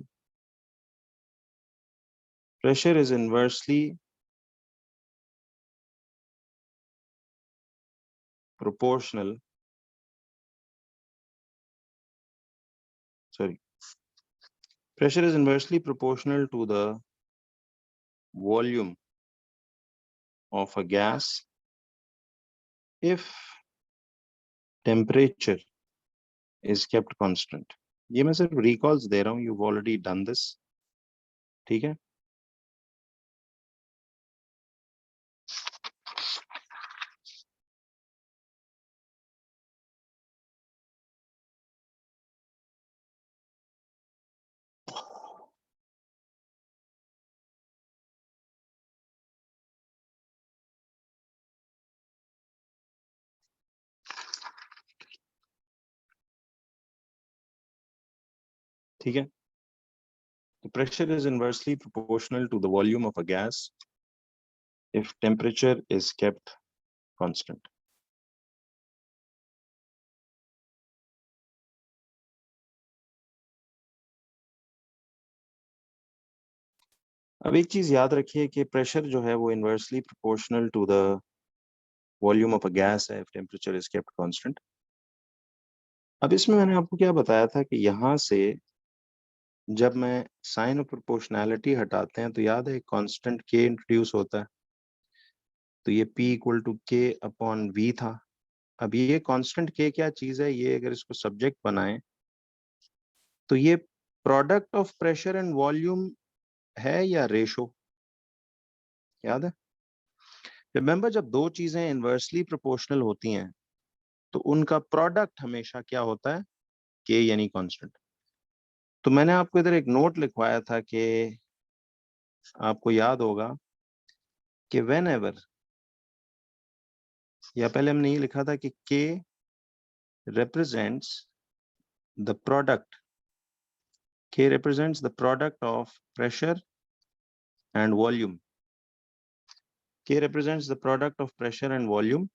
pressure is inversely proportional, sorry, pressure is inversely proportional to the volume of a gas if temperature is kept constant। ये मैं सिर्फ recalls दे रहा हूँ, you've already done this, ठीक है। ठीक है, the pressure is inversely proportional to the volume of a gas if temperature is kept constant. अब एक चीज याद रखिए कि प्रेशर जो है वो inversely proportional to the volume of a gas है if temperature is kept constant. अब इसमें मैंने आपको क्या बताया था कि यहां से जब मैं साइन ऑफ प्रोपोर्शनैलिटी हटाते हैं तो याद है एक कांस्टेंट k इंट्रोड्यूस होता है, तो ये p equal to k upon v था। अब ये कांस्टेंट k क्या चीज है, ये अगर इसको सब्जेक्ट बनाएं तो ये product of pressure and volume है या रेशो, याद है? रिमेंबर, जब दो चीजें इनवर्सली प्रोपोर्शनल होती हैं तो उनका प्रोडक्ट हमेशा क्या होता है, k यानी कांस्टेंट। तो मैंने आपको इधर एक नोट लिखवाया था कि आपको याद होगा कि वेन एवर, या पहले हमने ये लिखा था कि k represents the product, k represents the product of pressure and volume, k represents the product of pressure and volume,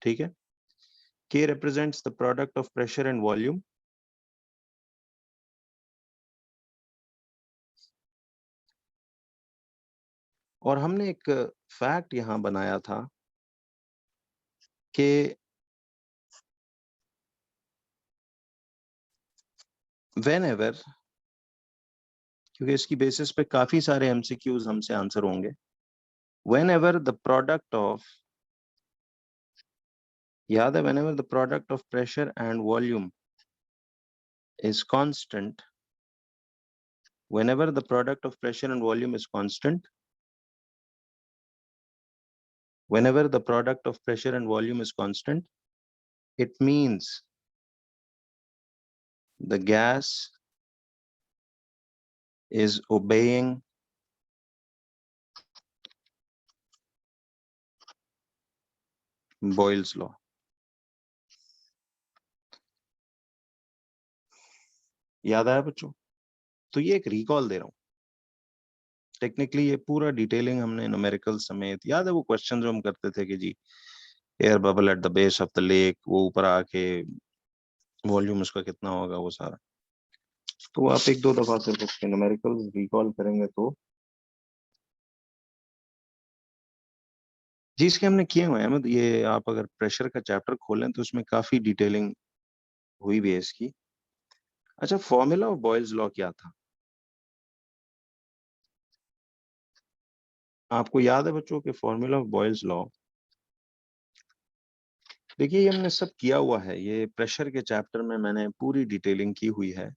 ठीक है, k represents the product of pressure and volume. और हमने एक फैक्ट यहां बनाया था कि whenever, क्योंकि इसकी बेसिस पे काफी सारे एमसीक्यूज हमसे आंसर होंगे, whenever the product of, याद है, whenever the product of pressure and volume is constant, whenever the product of pressure and volume is constant, whenever the product of pressure and volume is constant, it means the gas is obeying Boyle's law. याद आया बच्चों? तो ये एक recall दे रहा हूं, technically ये पूरा डिटेलिंग हमने न्यूमेरिकल समेत, याद है वो क्वेश्चन जो हम करते थे कि जी air bubble at the base of the lake, वो ऊपर आके वॉल्यूम उसका कितना होगा, वो सारा, तो आप एक दो दफा सिर्फ उसके न्यूमेरिकल रिकॉल करेंगे तो जी इसके हमने किए हुए हैं। मतलब ये आप अगर प्रेशर का चैप्टर खोलें तो उसमें काफी डिटेलिंग हुई भी है इसकी। अच्छा, फॉर्मूला ऑफ बॉयल्स लॉ क्या था, आपको याद है बच्चों के? फॉर्मूला ऑफ बॉयल्स लॉ, देखिए ये हमने सब किया हुआ है, ये प्रेशर के चैप्टर में मैंने पूरी डिटेलिंग की हुई है।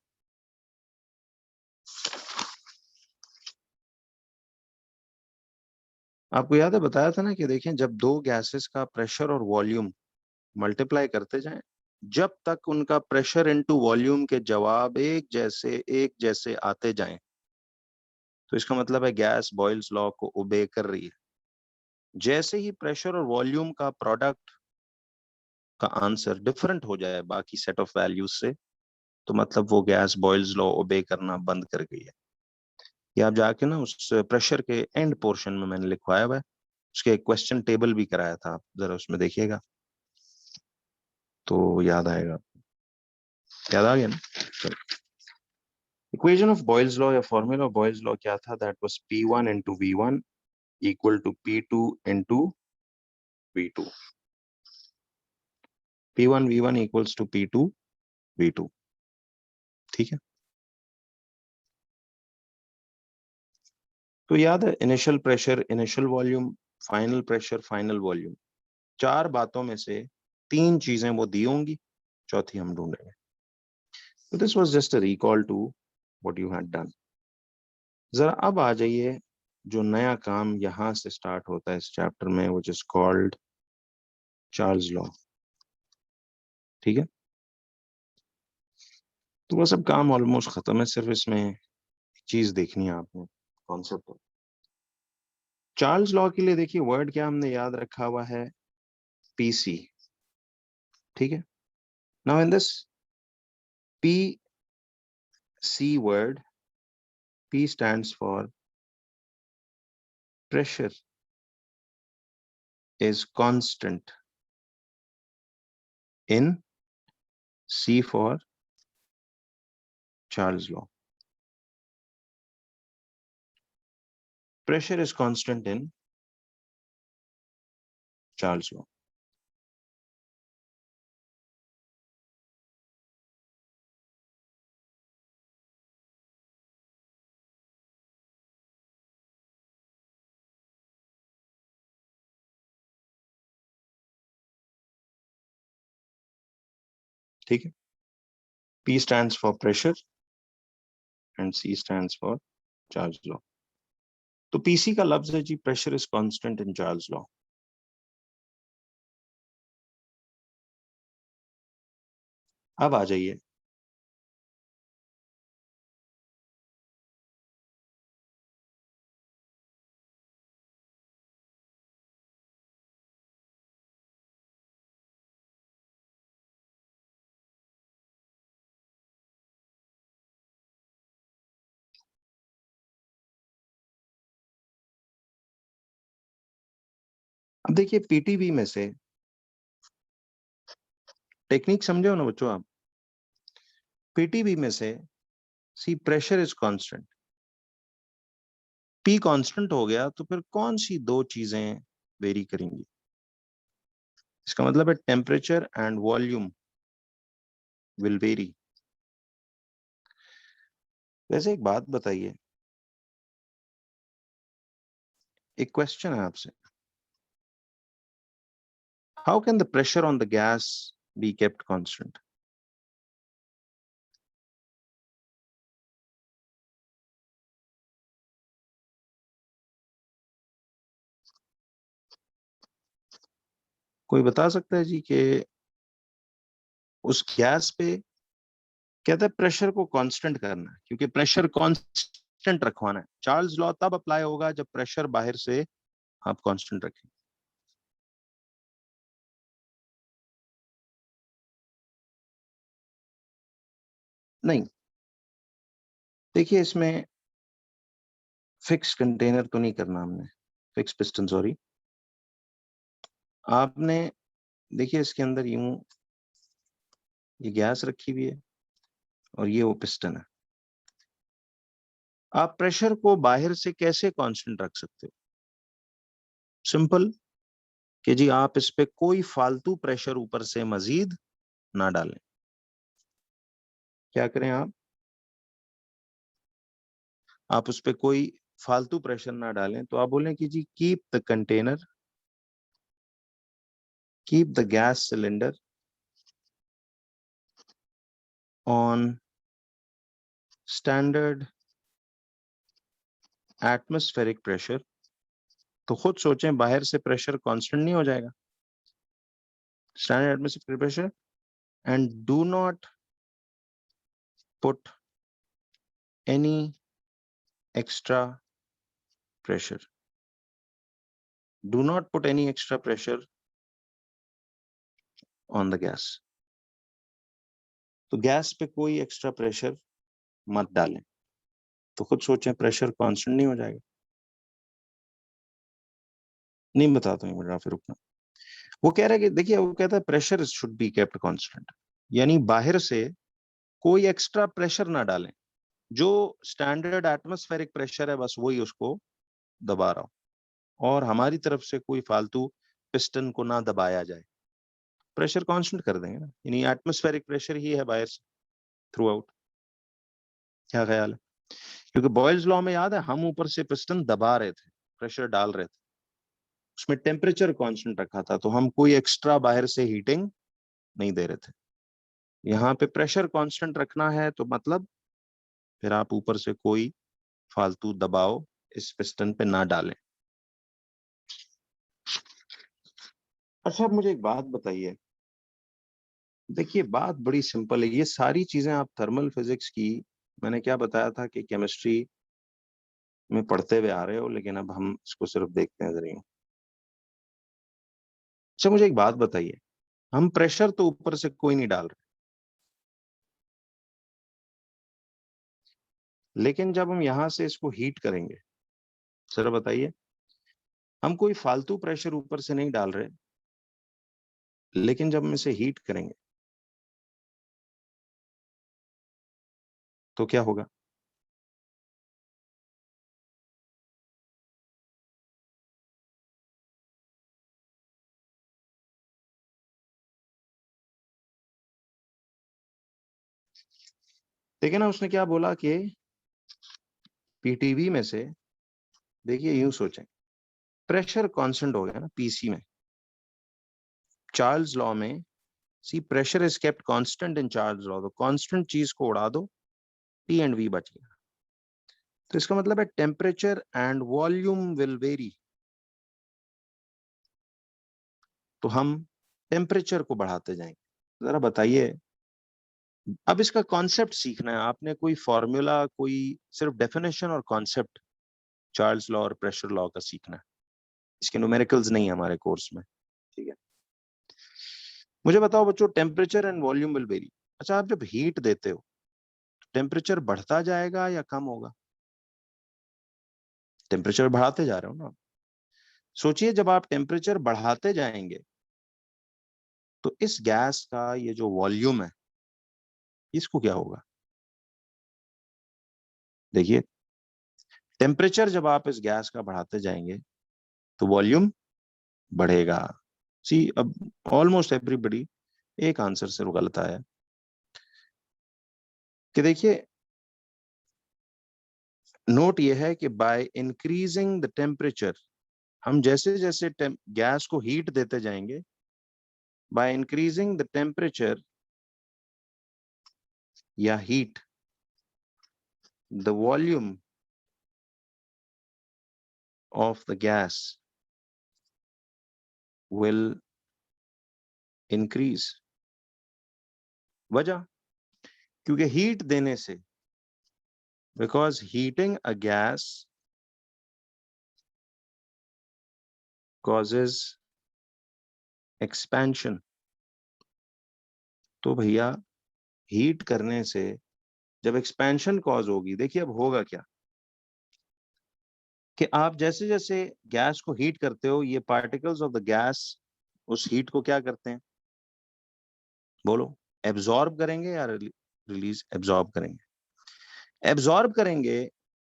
आपको याद है, बताया था ना कि देखें जब दो गैसेस का प्रेशर और वॉल्यूम मल्टीप्लाई करते जाएं, जब तक उनका प्रेशर इनटू वॉल्यूम के जवाब एक जैसे आते जाएं, तो इसका मतलब है गैस बॉयल्स लॉ को ओबे कर रही है। जैसे ही प्रेशर और वॉल्यूम का प्रोडक्ट का आंसर डिफरेंट हो जाए बाकी सेट ऑफ वैल्यूज से, तो मतलब वो गैस बॉयल्स लॉ ओबे करना बंद कर गई है। ये आप जाके ना उस प्रेशर के एंड पोर्शन में मैंने लिखवाया हुआ है, उसके एक क्वेश्चन टेबल भी कराया था, आप जरा उसमें देखिएगा तो याद आएगा। याद आ गया ना? इक्वेशन ऑफ बॉयल्स लॉ या फॉर्मूला ऑफ बॉयल्स लॉ क्या था? That was P1 into V1 equal to P2 into V2। P1 V1 equals to P2 V2, ठीक है। तो याद है, initial pressure, initial volume, final pressure, final volume, चार बातों में से तीन चीजें वो दी होंगी, चौथी हम ढूंढेंगे। तो this was just a recall to what you had done. जरा अब आ जाइए, जो नया काम यहां से स्टार्ट होता है इस चैप्टर में, which is called Charles law, ठीक है। तो वो सब काम ऑलमोस्ट खत्म है, सिर्फ इसमें एक चीज देखनी है आपने, कॉन्सेप्ट। चार्ल्स लॉ के लिए देखिए वर्ड क्या हमने याद रखा हुआ है, पीसी, ठीक है। Now in this P C word, P stands for pressure is constant in C for Charles law. Pressure is constant in Charles law. ठीक है, P stands for pressure and C stands for Charles law. तो PC का लफ्ज है जी pressure is constant in Charles law. अब आ जाइए, अब देखिए पीटीवी में से टेक्निक समझे हो ना बच्चों आप. पीटीवी में से see pressure is constant, P constant हो गया तो फिर कौन सी दो चीजें वेरी करेंगी. इसका मतलब है temperature and volume will very. वैसे एक बात बताइए, एक क्वेश्चन है आपसे, how can the pressure on the gas be kept constant. कोई बता सकता है जी कि उस गैस पे कहता है प्रेशर को कांस्टेंट करना है, क्योंकि प्रेशर कांस्टेंट रखवाना है. चार्ल्स लॉ तब अप्लाई होगा जब प्रेशर बाहर से आप कांस्टेंट रखें. नहीं, देखिए इसमें फिक्स कंटेनर तो नहीं करना हमने, फिक्स पिस्टन सॉरी. आपने देखिए इसके अंदर यूं ये गैस रखी हुई है और ये वो पिस्टन है. आप प्रेशर को बाहर से कैसे कांस्टेंट रख सकते हो. सिंपल, कि जी आप इस पे कोई फालतू प्रेशर ऊपर से मजीद ना डालें. क्या करें आप उस पे कोई फालतू प्रेशर ना डालें. तो आप बोलें कि जी keep the container, keep the gas cylinder on standard atmospheric pressure. तो खुद सोचें बाहर से प्रेशर कांस्टेंट नहीं हो जाएगा. Standard atmospheric pressure and do not put any extra pressure. Do not put any extra pressure on the gas. तो gas पे कोई एक्स्ट्रा प्रेशर मत डालें. तो खुद सोचें प्रेशर कांस्टेंट नहीं हो जाएगा. नहीं बताता हूँ बेटा, फिर रुकना. वो कह रहा है कि देखिए वो कहता है pressure should be kept constant, यानी बाहर से कोई एक्स्ट्रा प्रेशर ना डालें. जो स्टैंडर्ड एटमॉस्फेरिक प्रेशर है बस वही उसको दबा रहा हो, और हमारी तरफ से कोई फालतू पिस्टन को ना दबाया जाए. प्रेशर कांस्टेंट कर देंगे ना, यानी एटमॉस्फेरिक प्रेशर ही है बाहर से थ्रू आउट. क्या ख्याल है. क्योंकि बॉयल्स लॉ में याद है हम ऊपर से पिस्टन दबा रहे थे, प्रेशर डाल रहे थे, उसमें टेम्परेचर कांस्टेंट रखा था, तो हम कोई एक्स्ट्रा बाहर से हीटिंग नहीं दे रहे थे. यहाँ पे प्रेशर कांस्टेंट रखना है तो मतलब फिर आप ऊपर से कोई फालतू दबाव इस पिस्टन पे ना डालें. अच्छा अब मुझे एक बात बताइए, देखिए बात बड़ी सिंपल है. ये सारी चीजें आप थर्मल फिजिक्स की, मैंने क्या बताया था कि केमिस्ट्री में पढ़ते हुए आ रहे हो, लेकिन अब हम इसको सिर्फ देखते हैं जरिए. अच्छा मुझे एक बात बताइए, हम प्रेशर तो ऊपर से कोई नहीं डाल रहे, लेकिन जब हम यहां से इसको हीट करेंगे, जरा बताइए, हम कोई फालतू प्रेशर ऊपर से नहीं डाल रहे, लेकिन जब हम इसे हीट करेंगे तो क्या होगा? देखिए ना, उसने क्या बोला कि पीटीवी में से, देखिए यूं सोचें, प्रेशर कांस्टेंट हो गया ना पीसी में, चार्ल्स लॉ में, see pressure is kept constant in Charles law, तो कांस्टेंट चीज को उड़ा दो, टी एंड वी बच गया। तो इसका मतलब है temperature and volume will very, तो हम टेम्परेचर को बढ़ाते जाएंगे। जरा बताइए, अब इसका कॉन्सेप्ट सीखना है आपने, कोई फॉर्मूला, कोई सिर्फ डेफिनेशन और कॉन्सेप्ट चार्ल्स लॉ और प्रेशर लॉ का सीखना है। इसके न्यूमेरिकल्स नहीं है हमारे कोर्स में, ठीक है। मुझे बताओ बच्चों, temperature and volume will very. अच्छा, आप जब हीट देते हो टेम्परेचर बढ़ता जाएगा या कम होगा? टेम्परेचर बढ़ाते जा रहे हो ना। सोचिए, जब आप टेम्परेचर बढ़ाते जाएंगे तो इस गैस का ये जो वॉल्यूम है, इसको क्या होगा? देखिए, टेम्परेचर जब आप इस गैस का बढ़ाते जाएंगे तो वॉल्यूम बढ़ेगा। सी, अब ऑलमोस्ट एवरीबडी एक आंसर से गलत आया कि देखिए, नोट ये है कि बाय इंक्रीजिंग द टेम्परेचर, हम जैसे जैसे गैस को हीट देते जाएंगे, बाय इंक्रीजिंग द टेम्परेचर या heat, the volume of the gas will increase. वजह, क्योंकि हीट देने से, because heating a gas causes expansion, तो भैया हीट करने से जब एक्सपेंशन कॉज होगी, देखिए अब होगा क्या कि आप जैसे जैसे गैस को हीट करते हो, ये पार्टिकल्स ऑफ द गैस उस हीट को क्या करते हैं, बोलो, एब्जॉर्ब करेंगे या रिलीज? एब्जॉर्ब करेंगे। एब्जॉर्ब करेंगे,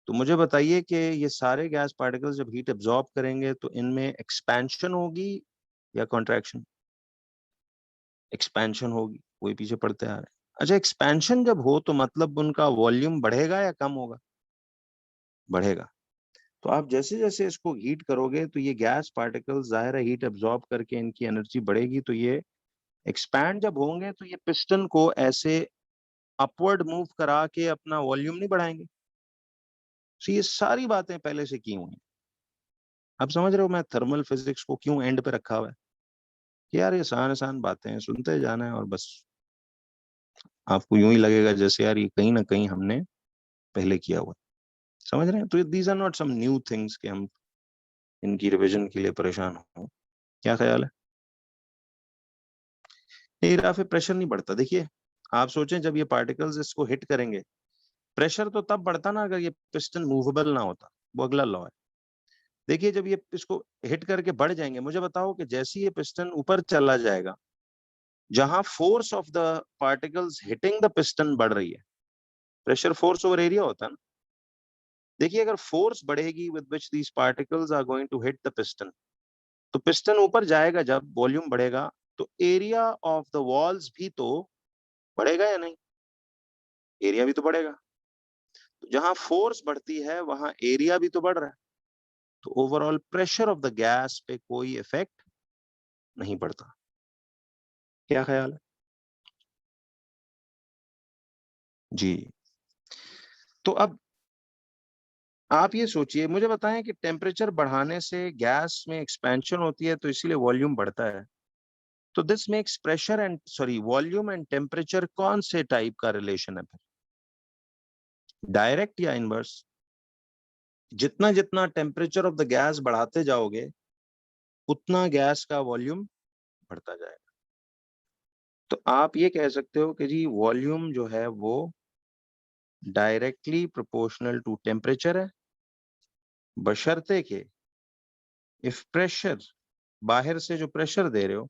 तो मुझे बताइए कि ये सारे गैस पार्टिकल्स जब हीट एब्जॉर्ब करेंगे तो इनमें एक्सपेंशन होगी या कॉन्ट्रैक्शन? एक्सपेंशन होगी, वही पीछे पड़ते आ रहे हैं। अच्छा, एक्सपेंशन जब हो तो मतलब उनका वॉल्यूम बढ़ेगा या कम होगा? बढ़ेगा। तो आप जैसे जैसे इसको हीट करोगे तो ये गैस पार्टिकल्स जाहिर है हीट एब्जॉर्ब करके इनकी एनर्जी बढ़ेगी, तो ये एक्सपैंड जब होंगे तो ये पिस्टन को ऐसे अपवर्ड मूव करा के अपना वॉल्यूम नहीं बढ़ाएंगे। तो ये सारी बातें पहले से की हुई हैं। आप समझ रहे हो मैं थर्मल फिजिक्स को क्यों एंड पे रखा हुआ है कि यार ये आसान आसान बातें हैं, सुनते जाना है और बस आपको यूं ही लगेगा जैसे यार ये कहीं ना कहीं हमने पहले किया हुआ है। समझ रहे हैं? तो these are not some new things कि हम इनकी रिविजन के लिए परेशान हो। क्या ख्याल है? नहीं रहा, फिर प्रेशर नहीं बढ़ता। देखिए, आप सोचें, जब ये पार्टिकल्स इसको हिट करेंगे, प्रेशर तो तब बढ़ता ना अगर ये पिस्टन मूवेबल ना होता, वो अगला लॉ है। देखिए, जब ये इसको हिट करके बढ़ जाएंगे, मुझे बताओ कि जैसे ये पिस्टन ऊपर चला जाएगा, जहां force of the particles hitting the piston बढ़ रही है, प्रेशर फोर्स ओवर एरिया होता है ना। देखिए, अगर फोर्स बढ़ेगी with which these particles are going to hit the piston, तो पिस्टन ऊपर जाएगा, जब वॉल्यूम बढ़ेगा तो एरिया ऑफ द वॉल्स भी तो बढ़ेगा या नहीं? एरिया भी तो बढ़ेगा। तो जहां फोर्स बढ़ती है वहां एरिया भी तो बढ़ रहा है, तो overall pressure of the gas पे कोई इफेक्ट नहीं पड़ता। क्या ख्याल है? जी। तो अब आप ये सोचिए, मुझे बताएं कि टेम्परेचर बढ़ाने से गैस में एक्सपेंशन होती है तो इसीलिए वॉल्यूम बढ़ता है। तो this makes pressure and sorry volume and temperature कौन से टाइप का रिलेशन है फिर, डायरेक्ट या इनवर्स? जितना जितना टेम्परेचर ऑफ द गैस बढ़ाते जाओगे उतना गैस का वॉल्यूम बढ़ता जाएगा। तो आप ये कह सकते हो कि जी वॉल्यूम जो है वो डायरेक्टली प्रोपोर्शनल टू टेम्परेचर है, बशर्ते के इफ प्रेशर, बाहर से जो प्रेशर दे रहे हो,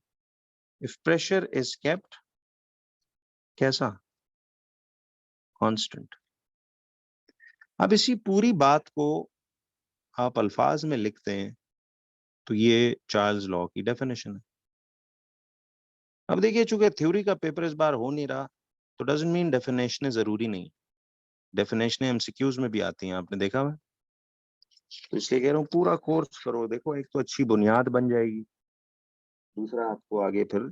इफ प्रेशर इज केप्ट कैसा, कांस्टेंट। अब इसी पूरी बात को आप अल्फाज में लिखते हैं तो ये चार्ल्स लॉ की डेफिनेशन है। अब देखिए, चूंकि थ्योरी का पेपर इस बार हो नहीं रहा तो डजंट मीन डेफिनेशन जरूरी नहीं। डेफिनेशन एमसीक्यूज में भी आती हैं, आपने देखा हुआ। तो इसलिए कह रहा हूँ पूरा कोर्स करो, देखो एक तो अच्छी बुनियाद बन जाएगी, दूसरा आपको आगे फिर,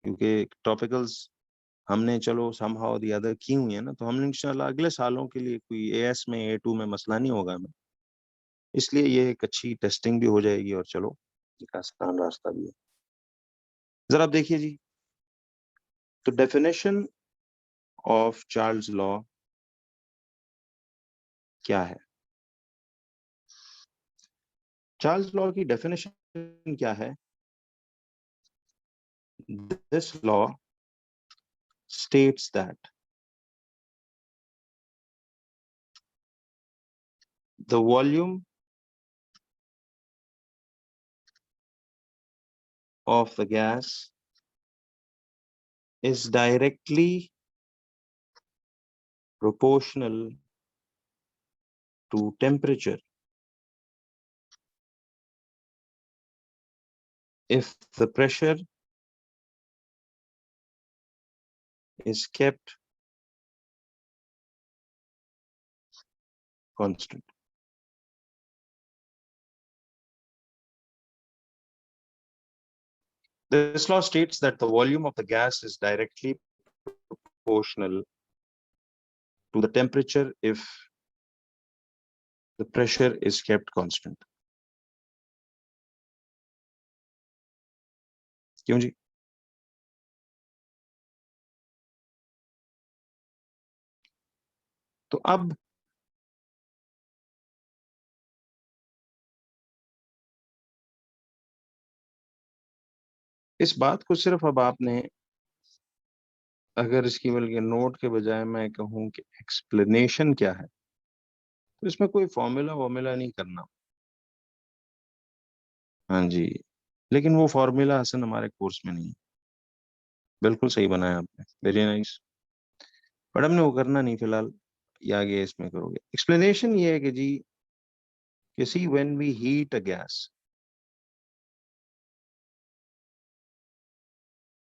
क्योंकि टॉपिकल्स हमने चलो समहाउ द अदर की हुई है ना, तो हमने इंशाल्लाह अगले सालों के लिए कोई एएस में A2 में मसला नहीं होगा हमें, इसलिए ये एक अच्छी टेस्टिंग भी हो जाएगी और चलो एक आसान रास्ता भी है। जरा आप देखिए जी, तो डेफिनेशन ऑफ चार्ल्स लॉ क्या है? चार्ल्स लॉ की डेफिनेशन क्या है? This law states that the volume of the gas is directly proportional to temperature if the pressure is kept constant. This law states that the volume of the gas is directly proportional to the temperature if the pressure is kept constant. क्यों जी? तो अब इस बात को सिर्फ अब आपने, अगर इसकी बल्कि नोट के बजाय मैं कहूं कि एक्सप्लेनेशन क्या है, तो इसमें कोई फॉर्मूला वॉर्मूला नहीं करना। हाँ जी, लेकिन वो फॉर्मूला असल हमारे कोर्स में नहीं है। बिल्कुल सही बनाया आपने, वेरी नाइस। बट हमने वो करना नहीं फिलहाल, ये आगे इसमें करोगे। एक्सप्लेनेशन ये है कि जी, you see when we heat a gas,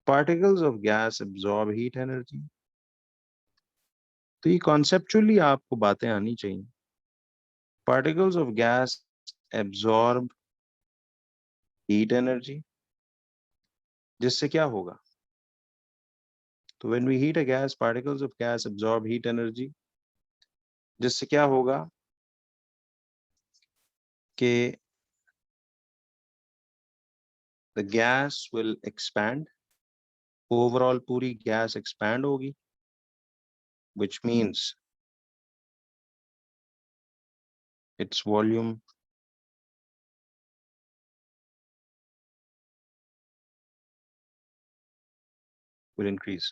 particles of gas absorb heat energy। तो ये कॉन्सेप्चुअली आपको बातें आनी चाहिए। Particles of gas absorb heat energy, जिससे क्या होगा? तो when we heat a gas, particles of gas absorb heat energy, जिससे क्या होगा कि the gas will expand, overall पूरी गैस एक्सपैंड होगी, which means its volume will increase।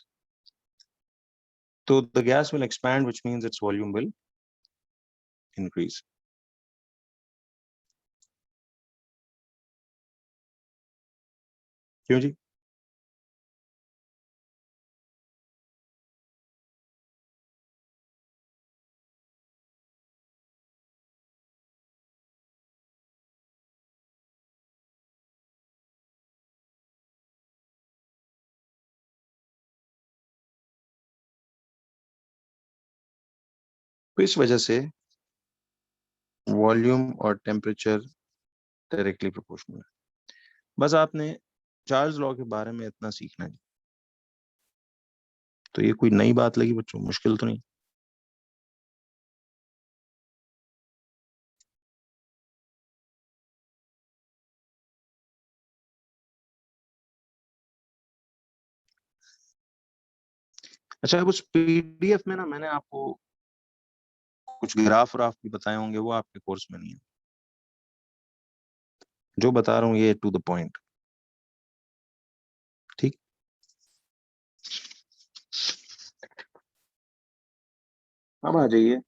तो the gas will expand, which means its volume will increase। क्यों जी? तो इस वजह से वॉल्यूम और टेम्परेचर डायरेक्टली प्रोपोर्शनल है। बस आपने चार्ल्स लॉ के बारे में इतना सीखना है। तो ये कोई नई बात लगी बच्चों? मुश्किल तो नहीं। अच्छा, उस पीडीएफ में ना मैंने आपको कुछ ग्राफ व्राफ भी बताए होंगे, वो आपके कोर्स में नहीं है। जो बता रहा हूँ ये टू द पॉइंट, ठीक। अब आ जाइए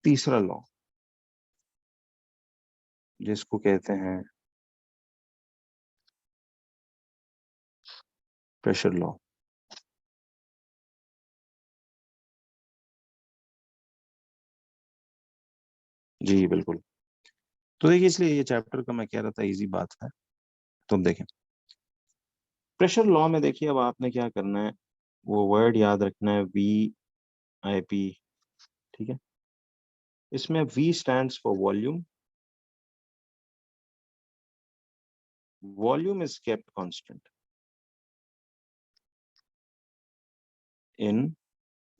तीसरा लॉ, जिसको कहते हैं प्रेशर लॉ। जी बिल्कुल। तो देखिए, इसलिए ये चैप्टर का मैं कह रहा था इजी बात है। तो अब देखें प्रेशर लॉ में, देखिए अब आपने क्या करना है, वो वर्ड याद रखना है, VIP। ठीक है, इसमें V stands for volume. Volume is kept constant in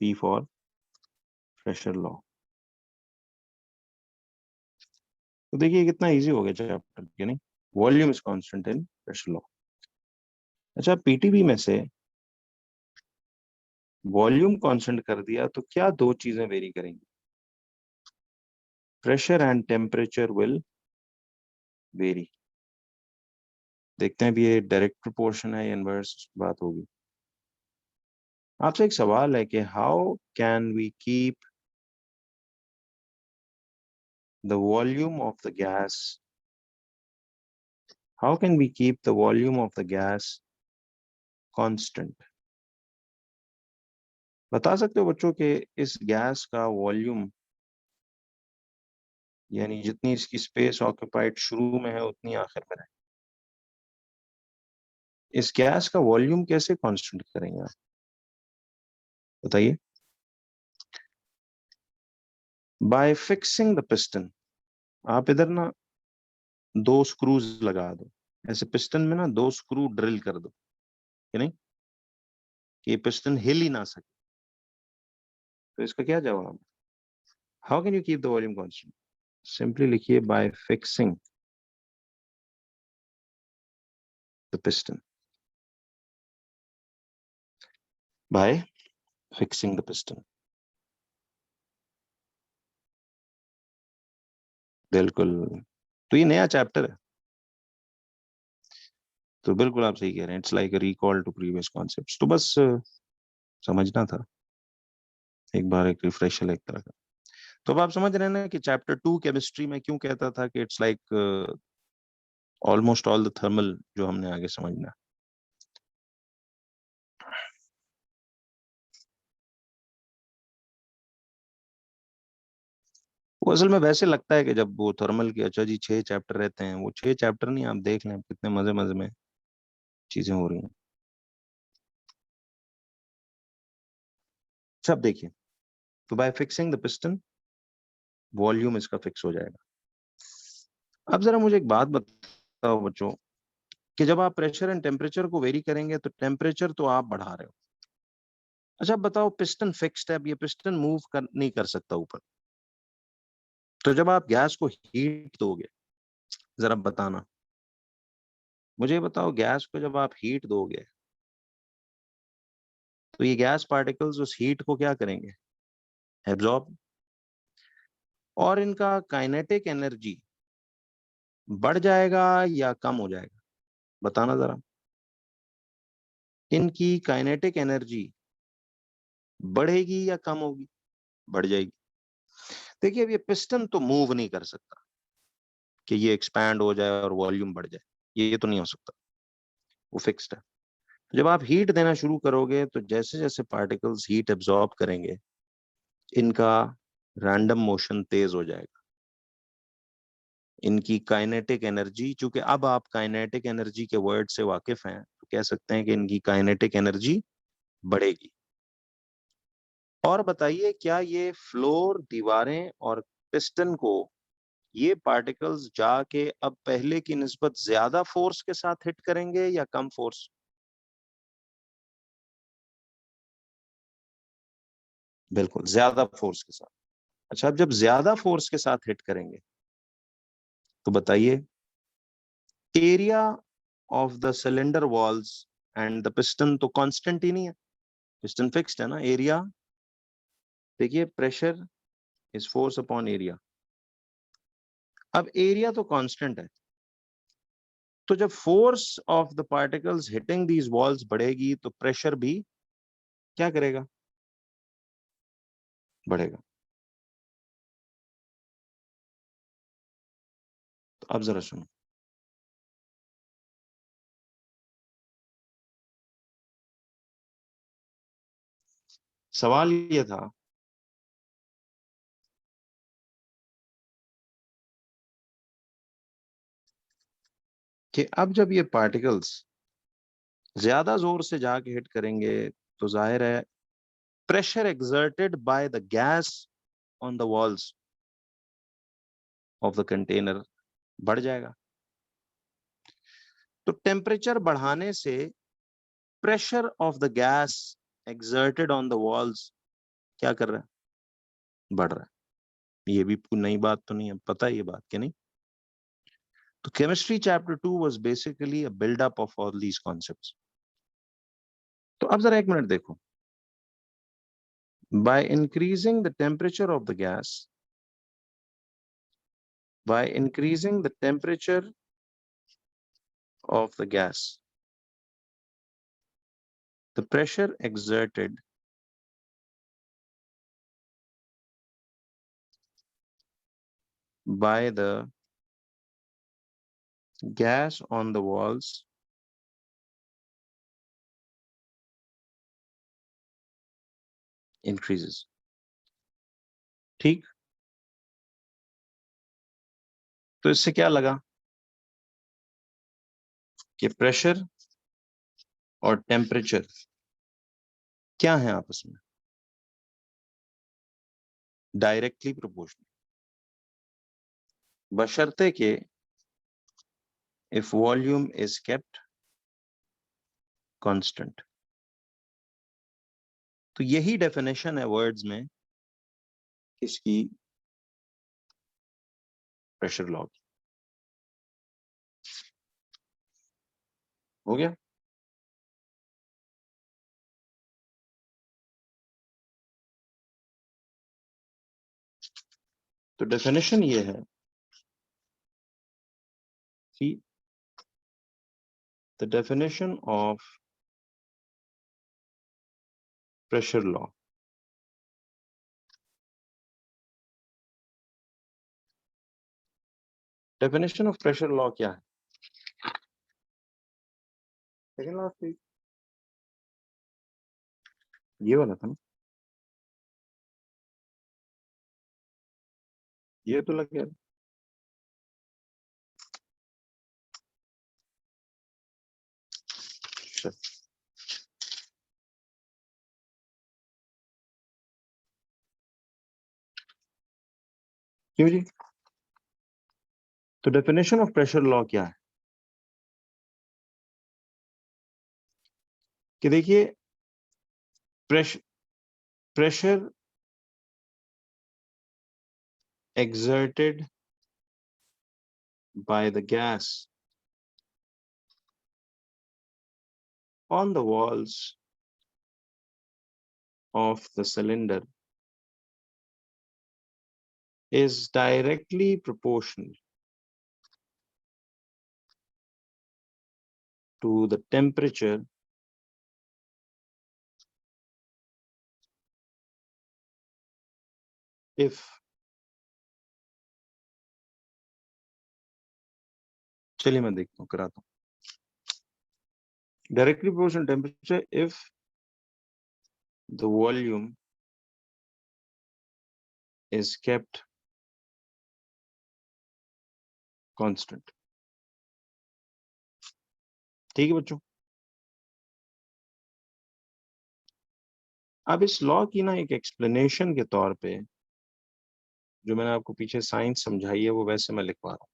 P for pressure law. तो देखिए कितना इजी हो गया चैप्टर, के नहीं? Volume is constant in pressure law. अच्छा, PTB में से वॉल्यूम कांस्टेंट कर दिया तो क्या दो चीजें वेरी करेंगी? Pressure and temperature will very. देखते हैं भी ये डायरेक्ट प्रोपोर्शन है या इनवर्स बात होगी। आपसे एक सवाल है कि how can we keep the volume of the gas, how can we keep the volume of the gas constant? बता सकते हो बच्चों कि इस गैस का वॉल्यूम, यानी जितनी इसकी स्पेस ऑक्यूपाइड शुरू में है उतनी आखिर में रहे, इस गैस का वॉल्यूम कैसे कांस्टेंट करेंगे आप? बताइए। Bye fixing the piston. आप इधर ना दो स्क्रूज लगा दो, ऐसे पिस्टन में ना दो स्क्रू ड्रिल कर दो, कि नहीं, कि ये पिस्टन हिल ही ना सके। तो इसका क्या जवाब है? How can you keep the volume constant? Simply लिखिए by fixing the piston, by fixing the piston. बिल्कुल। तो ये नया चैप्टर है, तो बिल्कुल आप सही कह रहे हैं, it's like recall to previous concepts. तो बस समझना था, एक बार एक रिफ्रेशर एक तरह का। तो अब आप समझ रहे हैं ना कि चैप्टर 2 केमिस्ट्री में क्यों कहता था कि it's like almost all the thermal, जो हमने आगे समझना। वो असल में वैसे लगता है कि जब वो थर्मल के, अच्छा जी 6 चैप्टर रहते हैं, वो 6 चैप्टर नहीं, आप देख लें कितने मजे मजे में चीजें हो रही हैं। अच्छा अब देखिए, तो bye fixing the piston volume इसका फिक्स हो जाएगा। अब जरा मुझे एक बात बताओ बच्चों, कि जब आप प्रेशर एंड टेम्परेचर को वेरी करेंगे तो टेम्परेचर तो आप बढ़ा रहे हो। अच्छा अब बताओ, पिस्टन फिक्स्ड है, अब ये पिस्टन मूव नहीं कर सकता ऊपर। तो जब आप गैस को हीट दोगे, जरा बताना मुझे, बताओ गैस को जब आप हीट दोगे तो ये गैस पार्टिकल्स उस हीट को क्या करेंगे? एब्जॉर्ब। और इनका काइनेटिक एनर्जी बढ़ जाएगा या कम हो जाएगा? बताना जरा। इनकी काइनेटिक एनर्जी बढ़ेगी या कम होगी? बढ़ जाएगी। देखिए अब ये पिस्टन तो मूव नहीं कर सकता कि ये एक्सपैंड हो जाए और वॉल्यूम बढ़ जाए, ये तो नहीं हो सकता, वो फिक्स्ड है। जब आप हीट देना शुरू करोगे तो जैसे जैसे पार्टिकल्स हीट एब्जॉर्ब करेंगे, इनका रैंडम मोशन तेज हो जाएगा। इनकी काइनेटिक एनर्जी, चूंकि अब आप काइनेटिक एनर्जी के वर्ड से वाकिफ हैं, तो कह सकते हैं कि इनकी काइनेटिक एनर्जी बढ़ेगी। और बताइए, क्या ये फ्लोर, दीवारें और पिस्टन को ये पार्टिकल्स जाके अब पहले की निस्बत ज्यादा फोर्स के साथ हिट करेंगे या कम फोर्स? बिल्कुल ज्यादा फोर्स के साथ। अच्छा, अब जब ज्यादा फोर्स के साथ हिट करेंगे तो बताइए, area of the cylinder walls and the piston तो कांस्टेंट ही नहीं है, पिस्टन फिक्स्ड है ना। एरिया, देखिए pressure is force upon area. अब एरिया तो कांस्टेंट है, तो जब force of the particles hitting these walls बढ़ेगी तो प्रेशर भी क्या करेगा, बढ़ेगा। तो अब जरा सुनो, सवाल ये था कि अब जब ये पार्टिकल्स ज्यादा जोर से जाके हिट करेंगे तो जाहिर है pressure exerted by the gas on the walls of the container बढ़ जाएगा। तो टेम्परेचर बढ़ाने से pressure of the gas exerted on the walls क्या कर रहा है, बढ़ रहा है। ये भी कोई नई बात तो नहीं है, पता है ये बात कि नहीं। तो chemistry chapter 2 was basically a buildup of all these concepts. तो अब जरा एक मिनट देखो, by increasing the temperature of the gas, by increasing the temperature of the gas, the pressure exerted by the gas on the walls increases। ठीक, तो इससे क्या लगा कि प्रेशर और टेम्परेचर क्या है आपस में, डायरेक्टली प्रोपोर्शनल, बशर्ते कि if volume is kept constant। तो यही डेफिनेशन है वर्ड्स में किसकी, प्रेशर लॉ की। हो गया। तो डेफिनेशन ये है, see the definition of pressure law। Definition of pressure law क्या है, सेकंड लास्ट पेज, ये वाला था ना, ये तो लग गया। अच्छा, क्यों जी। तो डेफिनेशन ऑफ प्रेशर लॉ क्या है कि देखिए pressure pressure exerted by the gas on the walls of the cylinder is directly proportional to the temperature if, चलिए मैं देखता हूँ, कराता हूँ, directly proportional temperature if the volume is kept constant। ठीक है बच्चों। अब इस लॉ की ना एक एक्सप्लेनेशन के तौर पे जो मैंने आपको पीछे साइंस समझाई है वो वैसे मैं लिखवा रहा हूँ।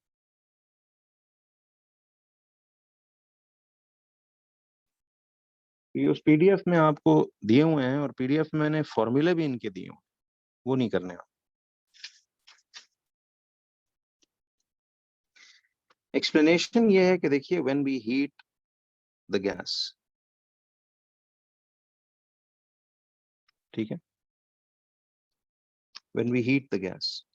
ये उस पीडीएफ में आपको दिए हुए हैं और पीडीएफ में मैंने फॉर्मूले भी इनके दिए हुए, वो नहीं करने आप। एक्सप्लेनेशन ये है कि देखिए when we heat the gas, ठीक है, when we heat the gas,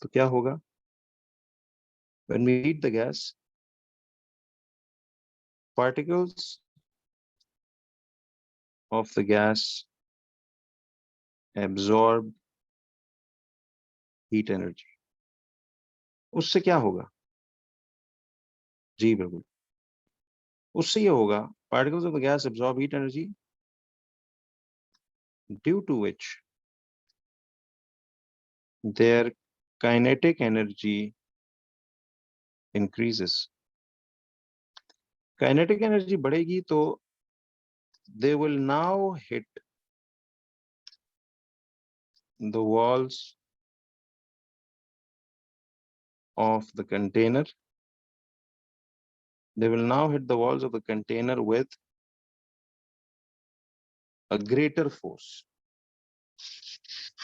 तो क्या होगा? When we heat the gas, particles of the gas absorb heat energy. उससे क्या होगा? जी बिल्कुल, उससे ये होगा, particles of the gas absorb heat energy, due to which their kinetic energy increases. Kinetic energy बढ़ेगी तो they will now hit the walls of the container. They will now hit the walls of the container with a greater force.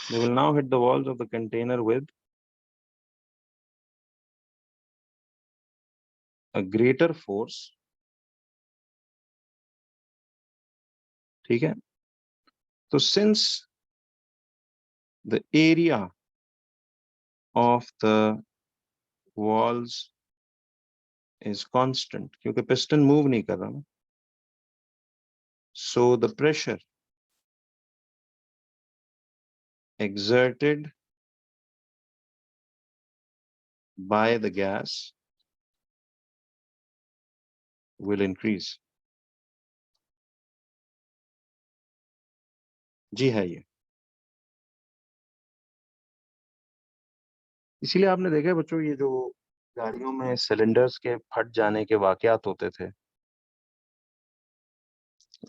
They will now hit the walls of the container with a greater force. ठीक है? तो since the area of the walls is constant, क्योंकि piston move नहीं कर रहा ना, so the pressure exerted by the gas will increase. जी है ये। इसीलिए आपने देखा है बच्चों, ये जो गाड़ियों में सिलेंडर्स के फट जाने के वाकयात होते थे,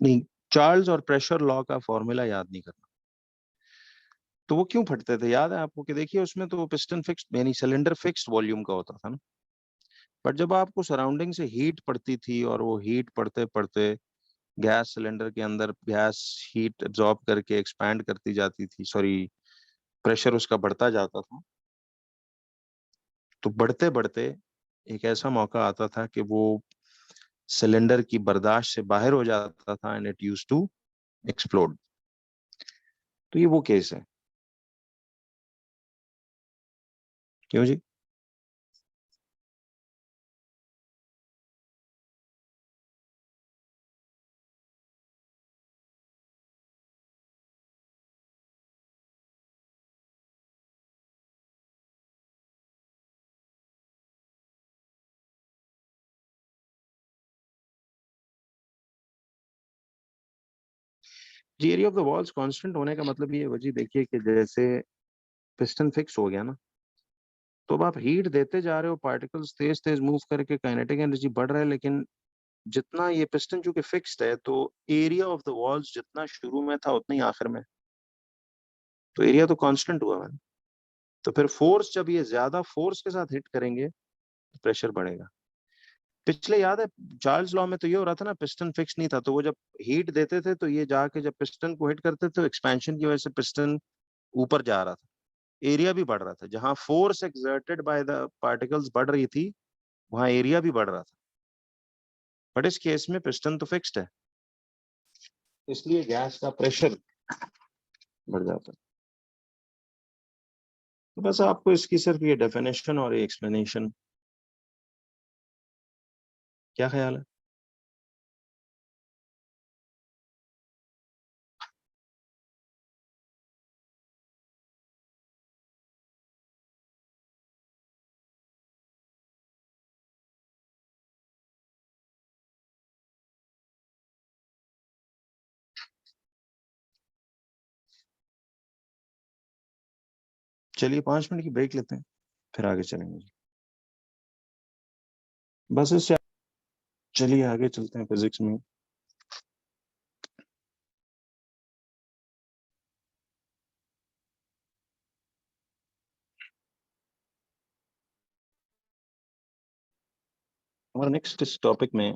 नहीं, चार्ल्स और प्रेशर लॉ का फॉर्मूला याद नहीं करना। तो वो क्यों फटते थे याद है आपको? कि देखिए उसमें तो पिस्टन फिक्स्ड यानी सिलेंडर फिक्स्ड वॉल्यूम का होता था ना, बट जब आपको सराउंडिंग से हीट पड़ती थी और वो हीट पड़ते पड़ते गैस सिलेंडर के अंदर गैस हीट एब्जॉर्ब करके एक्सपैंड करती जाती थी, सॉरी, प्रेशर उसका बढ़ता जाता था, तो बढ़ते बढ़ते एक ऐसा मौका आता था कि वो सिलेंडर की बर्दाश्त से बाहर हो जाता था and it used to explode. तो ये वो केस है। क्यों जी? जी, area of the walls constant होने का मतलब ये वजह देखिए कि जैसे पिस्टन फिक्स हो गया ना, तो अब आप हीट देते जा रहे हो, पार्टिकल्स तेज तेज मूव करके काइनेटिक एनर्जी बढ़ रहा है, लेकिन जितना ये पिस्टन चूंकि फिक्स्ड है तो एरिया ऑफ द वॉल्स जितना शुरू में था उतना ही आखिर में, तो एरिया तो कांस्टेंट हुआ है। तो फिर फोर्स, जब ये ज्यादा फोर्स के साथ हिट करेंगे तो प्रेशर बढ़ेगा। पिछले याद है चार्ल्स लॉ में तो ये हो रहा था ना, पिस्टन फिक्स नहीं था, तो वो जब हीट देते थे तो ये जाके जब पिस्टन को हिट करते थे तो एक्सपेंशन की वजह से पिस्टन ऊपर जा रहा था, एरिया भी बढ़ रहा था, जहां force exerted by the particles बढ़ रही थी वहां एरिया भी बढ़ रहा था। बट इस केस में पिस्टन तो फिक्स्ड है, इसलिए गैस का प्रेशर बढ़ जाता है। तो बस आपको इसकी सिर्फ ये डेफिनेशन और ये एक्सप्लेनेशन, क्या ख्याल है? चलिए 5 मिनट की ब्रेक लेते हैं, फिर आगे चलेंगे। बस इससे चलिए आगे चलते हैं फिजिक्स में। हमारा नेक्स्ट इस टॉपिक में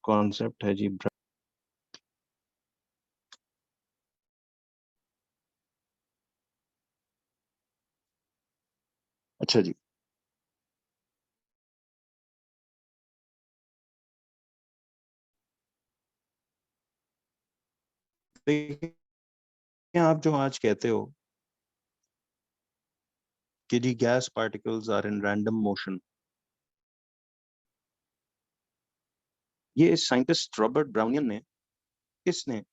कॉन्सेप्ट है जी। अच्छा जी, देखिए आप जो आज कहते हो कि जी gas particles are in random motion, ये साइंटिस्ट रॉबर्ट ब्राउनियन ने, किसने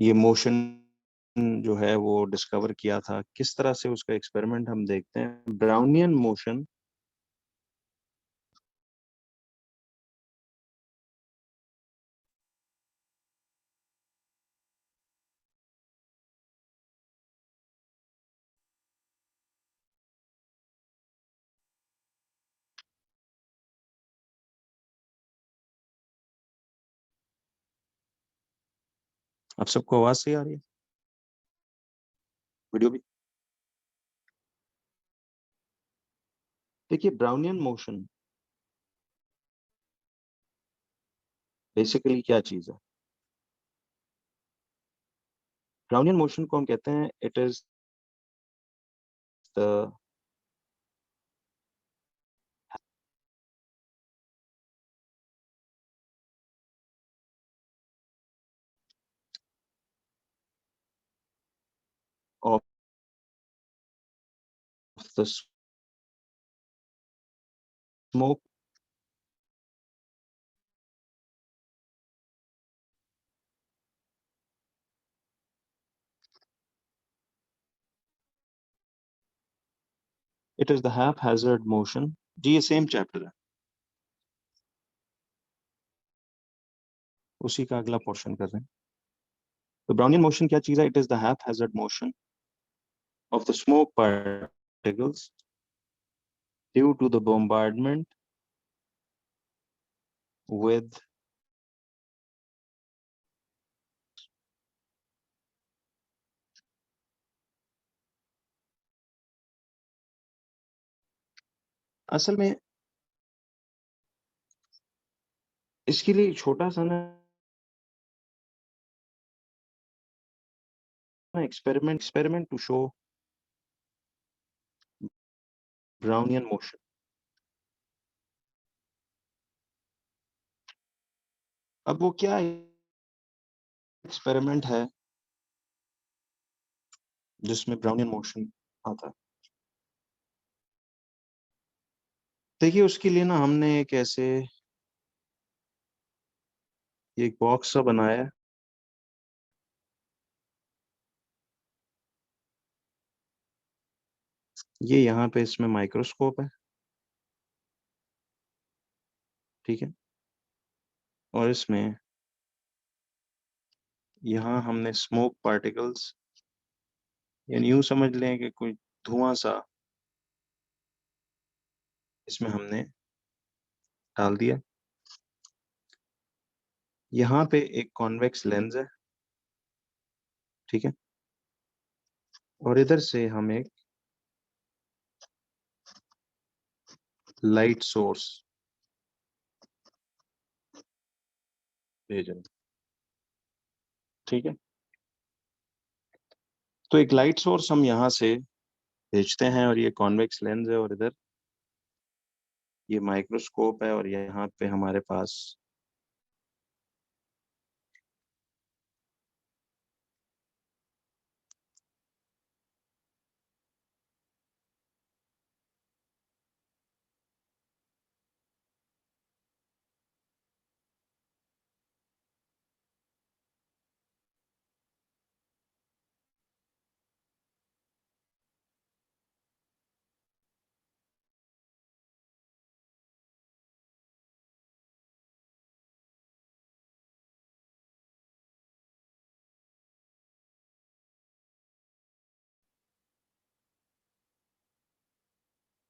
ये मोशन जो है वो डिस्कवर किया था, किस तरह से उसका एक्सपेरिमेंट हम देखते हैं। ब्राउनियन मोशन आप सबको आवाज सही आ रही है? वीडियो भी? देखिए ब्राउनियन मोशन बेसिकली क्या चीज है? ब्राउनियन मोशन को हम कहते हैं it is the of the smoke, it is the haphazard motion. जी ये सेम चैप्टर है, उसी का अगला पोर्शन कर रहे हैं। तो ब्राउनियन मोशन क्या चीज है? It is the haphazard motion of the smoke particles due to the bombardment with, असल में इसके लिए छोटा सा ना experiment to show Brownian motion. अब वो क्या एक्सपेरिमेंट है जिसमें ब्राउनियन मोशन आता है? देखिए उसके लिए ना हमने एक ऐसे एक बॉक्स सा बनाया है। ये यहाँ पे इसमें माइक्रोस्कोप है, ठीक है, और इसमें यहाँ हमने स्मोक पार्टिकल्स, यानी यूं समझ लें कि कोई धुआं सा इसमें हमने डाल दिया। यहाँ पे एक कॉन्वेक्स लेंस है, ठीक है, और इधर से हम एक लाइट सोर्स भेज रहे हैं, ठीक है। तो एक लाइट सोर्स हम यहाँ से भेजते हैं और ये कॉन्वेक्स लेंस है और इधर ये माइक्रोस्कोप है और यहाँ पे हमारे पास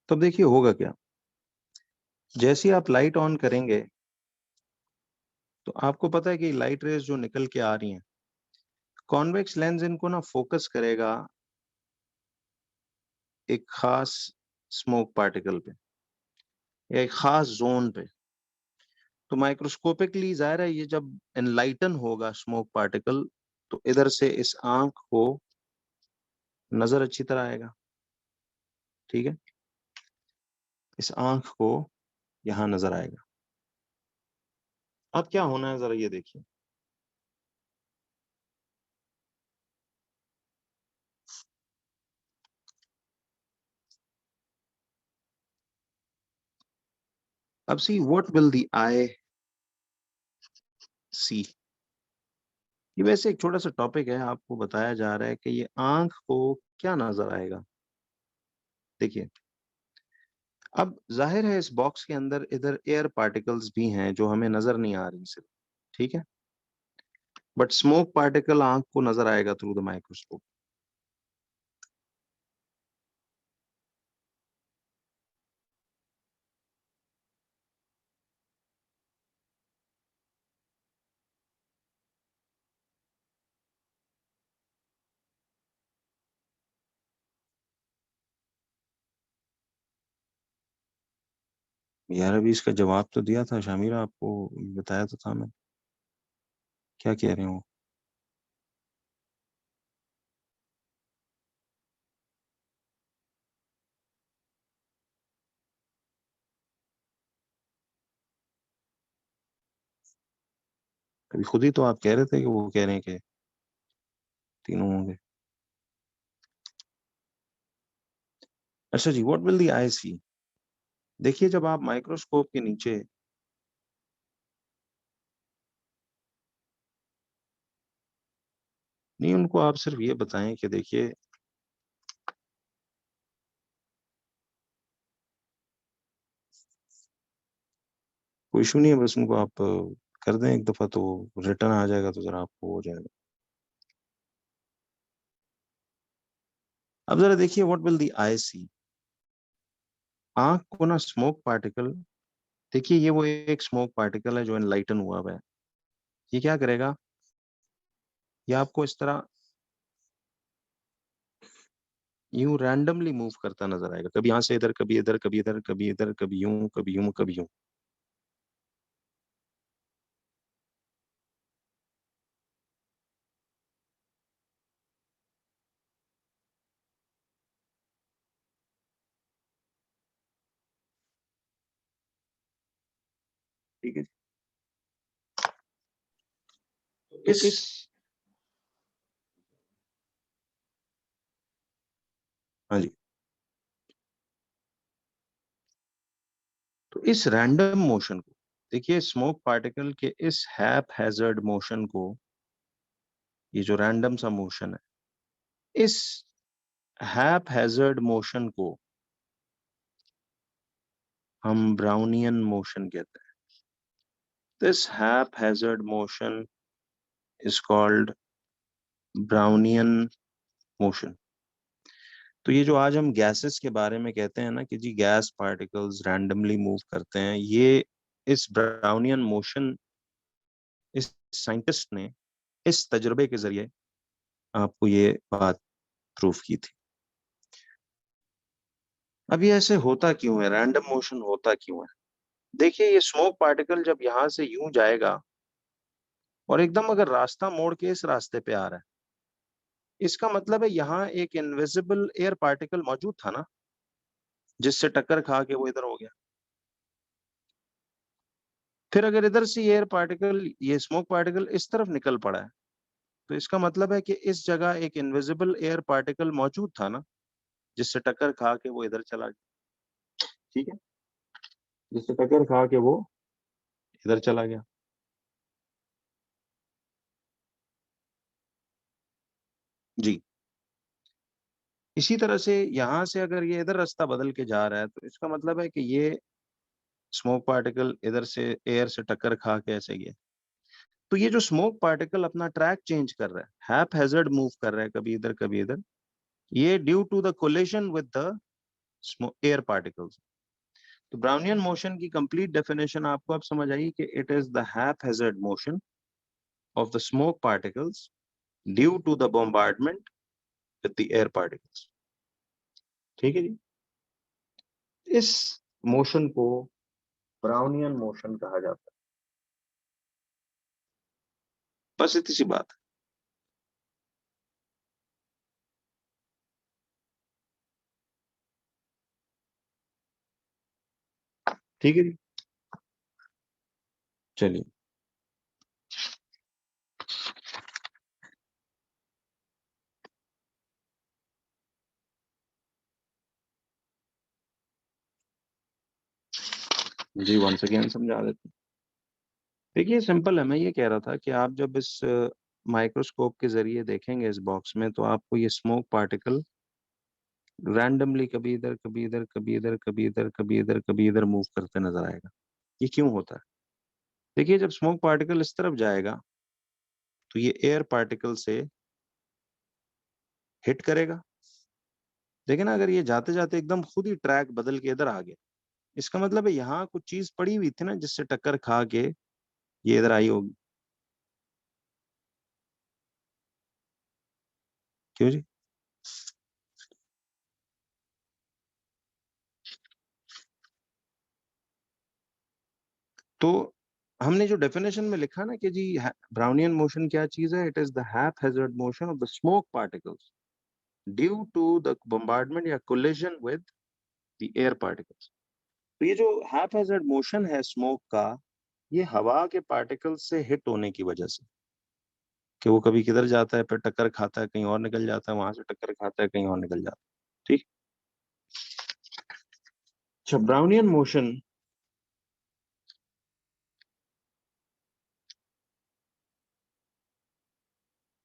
तब देखिए होगा क्या। जैसे ही आप लाइट ऑन करेंगे तो आपको पता है कि लाइट रेज जो निकल के आ रही हैं, कॉन्वेक्स लेंस इनको ना फोकस करेगा एक खास स्मोक पार्टिकल पे या एक खास जोन पे। तो माइक्रोस्कोपिकली जाहिर है ये जब एनलाइटन होगा स्मोक पार्टिकल तो इधर से इस आंख को नजर अच्छी तरह आएगा, ठीक है, इस आंख को यहाँ नजर आएगा। अब क्या होना है जरा ये देखिए। अब सी व्हाट विल द आई सी। ये वैसे एक छोटा सा टॉपिक है, आपको बताया जा रहा है कि ये आंख को क्या नजर आएगा। देखिए, अब जाहिर है इस बॉक्स के अंदर इधर एयर पार्टिकल्स भी हैं जो हमें नजर नहीं आ रही सिर्फ, ठीक है, बट स्मोक पार्टिकल आंख को नजर आएगा थ्रू द माइक्रोस्कोप। यार अभी इसका जवाब तो दिया था शामिरा, आपको बताया तो था मैं। क्या कह रहे हो? अभी खुद ही तो आप कह रहे थे कि वो कह रहे हैं कि तीनों होंगे। अच्छा जी, व्हाट विल द आई सी। देखिए, जब आप माइक्रोस्कोप के नीचे, नहीं, उनको आप सिर्फ ये बताएं कि देखिए, कोई इशू नहीं है, बस उनको आप कर दें एक दफा तो रिटर्न आ जाएगा, तो जरा आपको हो जाएगा। अब जरा देखिए, व्हाट विल द आई सी। आंख को ना स्मोक पार्टिकल, देखिए ये वो एक स्मोक पार्टिकल है जो एनलाइटन हुआ हुआ है। ये क्या करेगा, ये आपको इस तरह यूं रैंडमली मूव करता नजर आएगा, कभी यहाँ से इधर, कभी इधर, कभी इधर, कभी इधर, कभी यूं, कभी यूं, कभी यूं। ठीक है जी। तो इस हाँ जी, तो इस रैंडम मोशन को, देखिए स्मोक पार्टिकल के इस हैप हैजर्ड मोशन को, ये जो रैंडम सा मोशन है, इस हैप हैजर्ड मोशन को हम ब्राउनियन मोशन कहते हैं। This haphazard motion is called Brownian motion. तो ये जो आज हम गैसेस के बारे में कहते हैं ना कि जी गैस पार्टिकल्स रैंडमली मूव करते हैं, ये इस ब्राउनियन मोशन इस साइंटिस्ट ने इस तजुर्बे के जरिए आपको ये बात प्रूफ की थी। अब ये ऐसे होता क्यों है, रैंडम मोशन होता क्यों है? देखिए, ये स्मोक पार्टिकल जब यहां से यूं जाएगा और एकदम अगर रास्ता मोड़ के इस रास्ते पे आ रहा है, इसका मतलब है यहाँ एक इनविजिबल एयर पार्टिकल मौजूद था ना, जिससे टक्कर खा के वो इधर हो गया। फिर अगर इधर से एयर पार्टिकल, ये स्मोक पार्टिकल इस तरफ निकल पड़ा है, तो इसका मतलब है कि इस जगह एक इनविजिबल एयर पार्टिकल मौजूद था ना, जिससे टक्कर खा के वो इधर चला गया। ठीक है, जिससे टक्कर खा के वो इधर चला गया। जी, इसी तरह से यहां से अगर ये इधर रास्ता बदल के जा रहा है, तो इसका मतलब है कि ये स्मोक पार्टिकल इधर से एयर से टक्कर खा के ऐसे गया। तो ये जो स्मोक पार्टिकल अपना ट्रैक चेंज कर रहा है, हैप हैजर्ड मूव कर रहा है, कभी इधर कभी इधर, ये due to the collision with the air particles. तो ब्राउनियन मोशन की कंप्लीट डेफिनेशन आपको अब समझ आई कि it is the haphazard motion of the smoke particles due to the bombardment with the air particles. ठीक है जी, इस मोशन को ब्राउनियन मोशन कहा जाता है। बस इतनी सी बात है। ठीक है जी, चलिए। जी वंस अगेन समझा देते हैं। देखिए सिंपल है, मैं ये कह रहा था कि आप जब इस माइक्रोस्कोप के जरिए देखेंगे इस बॉक्स में, तो आपको ये स्मोक पार्टिकल रैंडमली कभी इधर कभी इधर कभी इधर कभी इधर कभी इधर कभी इधर मूव करते नजर आएगा। ये क्यों होता है? देखिए जब स्मोक पार्टिकल इस तरफ जाएगा तो ये एयर पार्टिकल से हिट करेगा। लेकिन अगर ये जाते जाते एकदम खुद ही ट्रैक बदल के इधर आ गया, इसका मतलब है यहाँ कुछ चीज पड़ी हुई थी ना जिससे टक्कर खा के ये इधर आई होगी। क्यों जी? तो हमने जो डेफिनेशन में लिखा ना कि जी ब्राउनियन मोशन क्या चीज है, it is the haphazard motion of the smoke particles due to the bombardment या collision with the air particles. तो ये जो हैप हैजर्ड मोशन है स्मोक का, ये हवा के पार्टिकल्स से हिट होने की वजह से, कि वो कभी किधर जाता है फिर टक्कर खाता है, कहीं और निकल जाता है, वहां से टक्कर खाता है, कहीं और निकल जाता है। ठीक। अच्छा, ब्राउनियन मोशन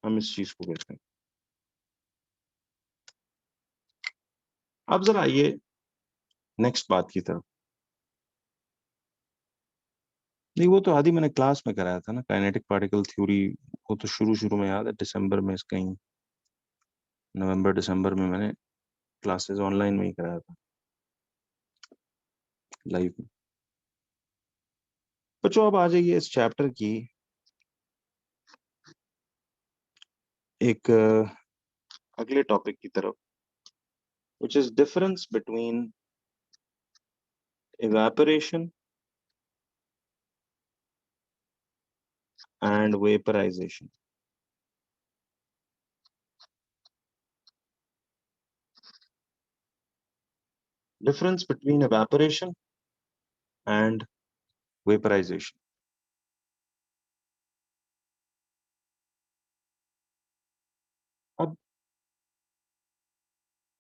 हम इस चीज को कहते हैं। अब जरा आइए नेक्स्ट बात की तरफ। नहीं वो तो आदि मैंने क्लास में कराया था ना, काइनेटिक पार्टिकल थ्योरी। वो तो शुरू शुरू में याद है, दिसंबर में, कहीं नवंबर दिसंबर में मैंने क्लासेस ऑनलाइन में ही कराया था, लाइव में। बच्चों अब आ जाइए इस चैप्टर की एक अगले टॉपिक की तरफ, which is difference between evaporation and vaporization. Difference between evaporation and vaporization. अब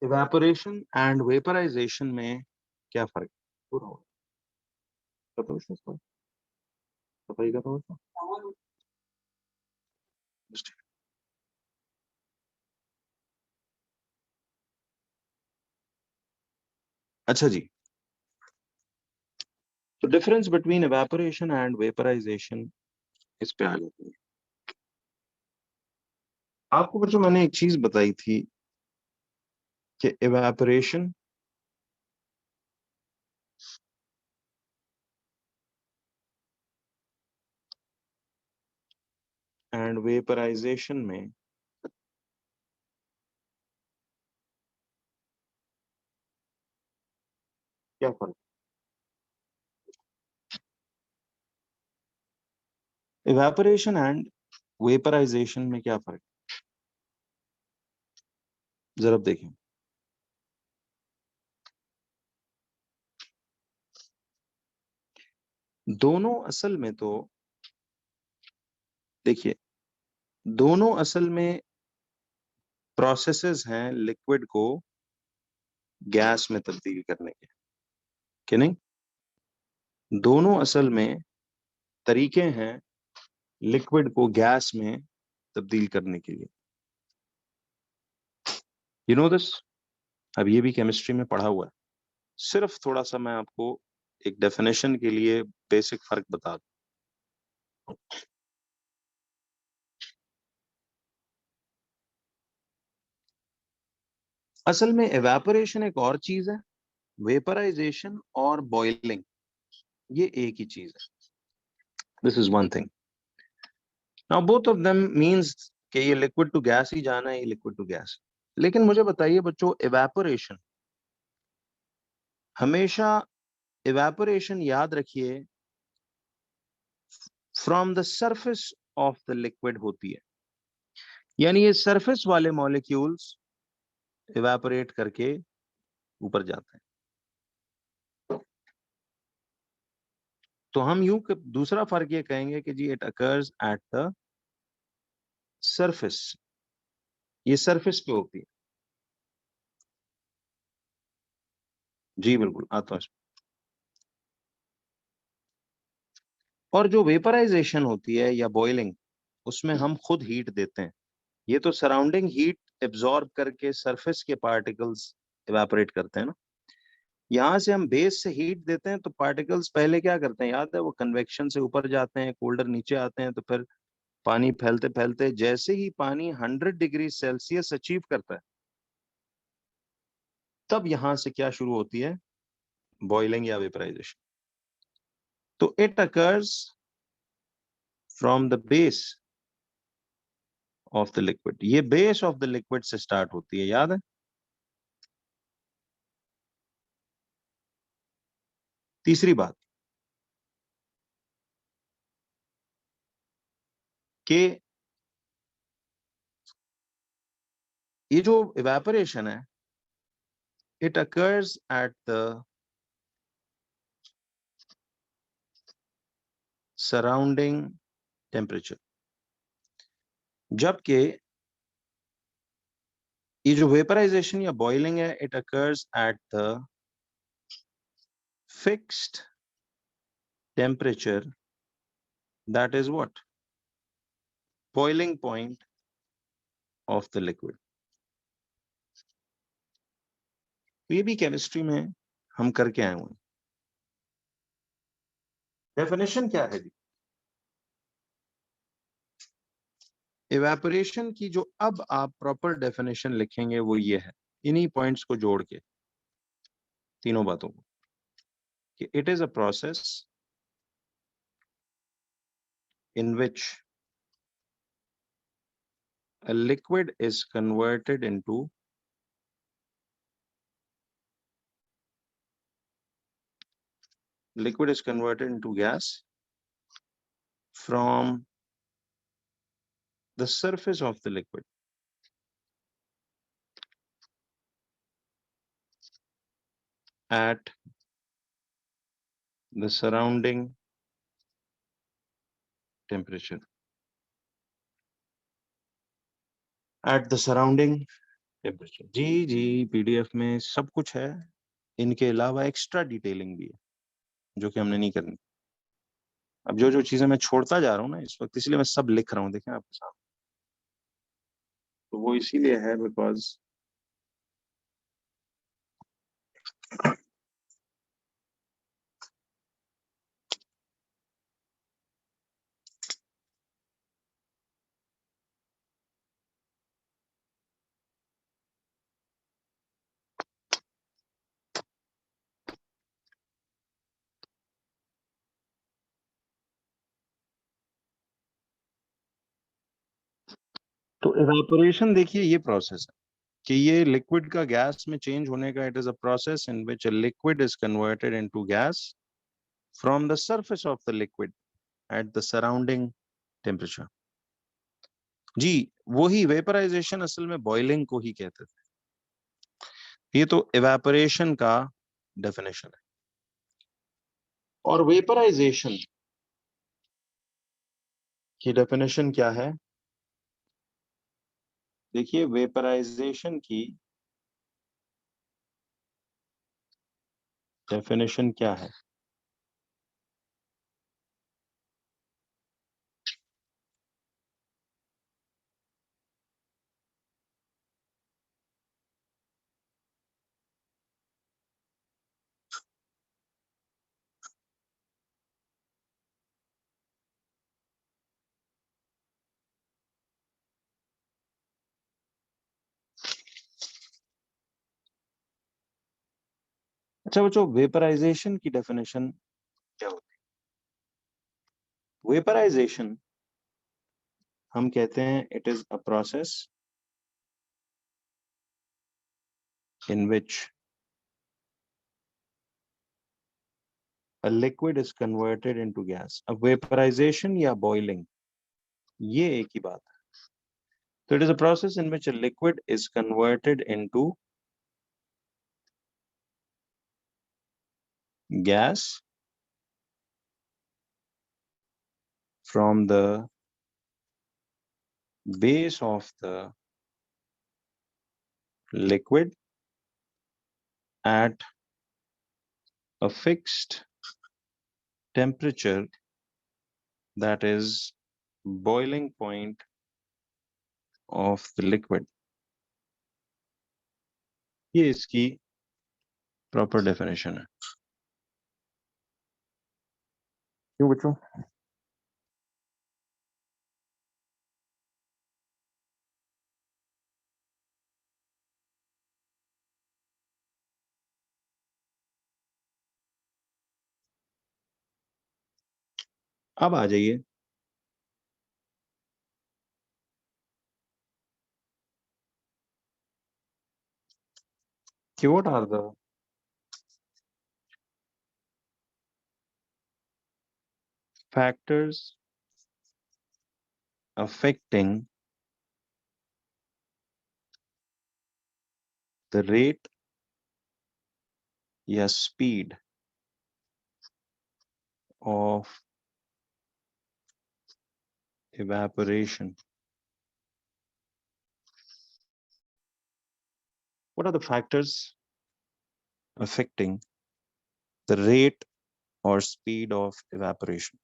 evaporation and vaporization में क्या फर्क है? पूरा हो बताओ इसको, बताइएगा थोड़ा सा। अच्छा जी, तो difference between evaporation and vaporization इस पे आ जाते हैं। आपको बच्चों मैंने एक चीज बताई थी कि evaporation एंड vaporization में क्या फर्क है? evaporation एंड vaporization में क्या फर्क है? जरा देखें। दोनों असल में तो देखिए, दोनों असल में प्रोसेसेस हैं लिक्विड को गैस में तब्दील करने के, कि नहीं? दोनों असल में तरीके हैं लिक्विड को गैस में तब्दील करने के लिए। यू नो दिस, अब ये भी केमिस्ट्री में पढ़ा हुआ है। सिर्फ थोड़ा सा मैं आपको एक डेफिनेशन के लिए बेसिक फर्क बता दूं। असल में एवेपोरेशन एक और चीज है, वेपराइजेशन और बॉइलिंग ये एक ही चीज है। This is one thing. Now both of them means कि ये लिक्विड टू गैस ही जाना है, ये लिक्विड टू गैस। लेकिन मुझे बताइए बच्चों, एवेपोरेशन हमेशा, एवेपोरेशन याद रखिए, from the surface of the liquid होती है। यानी ये सरफेस वाले मॉलिक्यूल्स इवेपोरेट करके ऊपर जाते हैं। तो हम यूं दूसरा फर्क ये कहेंगे कि जी it occurs at the surface, ये सरफेस पे होती है। जी बिल्कुल आता है। और जो वेपराइजेशन होती है या बॉइलिंग, उसमें हम खुद हीट देते हैं। ये तो सराउंडिंग हीट एब्जॉर्ब करके सरफेस के पार्टिकल्स इवेपोरेट करते हैं ना। यहाँ से हम बेस से हीट देते हैं तो पार्टिकल्स पहले क्या करते हैं, याद है, वो कन्वेक्शन से ऊपर जाते हैं, कोल्डर नीचे आते हैं, तो फिर पानी फैलते फैलते जैसे ही पानी 100 डिग्री सेल्सियस अचीव करता है, तब यहां से क्या शुरू होती है, बॉइलिंग या वेपराइजेशन। तो it occurs from the base of the liquid, ये बेस ऑफ द लिक्विड से स्टार्ट होती है, याद है। तीसरी बात कि ये जो इवेपोरेशन है, it occurs at the surrounding temperature, जबकि ये जो वेपराइजेशन या बॉइलिंग है, it occurs at the fixed temperature, that is what, boiling point of the liquid. ये भी केमिस्ट्री में हम करके आए हुए। डेफिनेशन क्या है जी, इवेपोरेशन की जो अब आप प्रॉपर डेफिनेशन लिखेंगे वो ये है, इन्हीं पॉइंट्स को जोड़ के, तीनों बातों को, कि it is a process in which a liquid is converted into gas from the surface of the liquid at the surrounding temperature. At the surrounding temperature. जी जी, पीडीएफ में सब कुछ है, इनके अलावा एक्स्ट्रा डिटेलिंग भी है जो कि हमने नहीं करनी। अब जो जो चीजें मैं छोड़ता जा रहा हूँ ना इस वक्त, इसलिए मैं सब लिख रहा हूँ, देखें आपके सामने। तो वो इसीलिए है बिकॉज तो इवेपोरेशन देखिए ये प्रोसेस है कि ये लिक्विड का गैस में चेंज होने का, it is a process in which a liquid is converted into gas from the surface of the liquid at the surrounding temperature. जी, वही वेपराइजेशन असल में बॉइलिंग को ही कहते थे। ये तो इवेपोरेशन का डेफिनेशन है। और वेपराइजेशन की डेफिनेशन क्या है, देखिए वेपराइजेशन की डेफिनेशन क्या है। अच्छा बच्चों, वेपराइजेशन की डेफिनेशन क्या होती है। वेपराइजेशन हम कहते हैं it is a process in which a liquid is converted into gas। अब वेपराइजेशन या बॉइलिंग ये एक ही बात है। तो it is a process in which a liquid is converted into gas from the base of the liquid at a fixed temperature that is boiling point of the liquid. ये इसकी proper definition है। क्यों बच्चों? अब आ जाइए, कि what are the factors affecting the rate या speed of evaporation. What are the factors affecting the rate or speed of evaporation?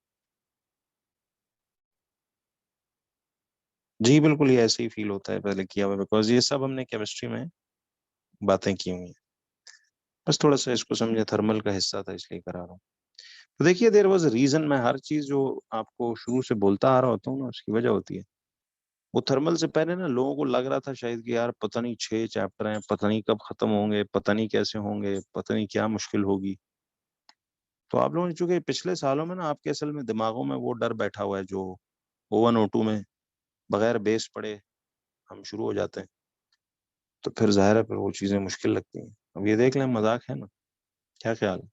जी बिल्कुल, ये ऐसे ही फील होता है पहले किया हुआ, बिकॉज ये सब हमने केमिस्ट्री में बातें की हुई हैं। बस थोड़ा सा इसको समझे, थर्मल का हिस्सा था इसलिए करा रहा हूँ। तो देखिए, देयर वाज रीजन। मैं हर चीज जो आपको शुरू से बोलता आ रहा होता हूँ ना, उसकी वजह होती है। वो थर्मल से पहले ना लोगों को लग रहा था शायद कि यार पता नहीं 6 चैप्टर हैं, पता नहीं कब खत्म होंगे, पता नहीं कैसे होंगे, पता नहीं क्या मुश्किल होगी। तो आप लोगों ने, चूंकि पिछले सालों में ना आपके असल में दिमागों में वो डर बैठा हुआ है जो O1 O2 में बगैर बेस पढ़े हम शुरू हो जाते हैं, तो फिर जाहिर है फिर वो चीजें मुश्किल लगती हैं। अब ये देख लें, मजाक है ना? क्या ख्याल है?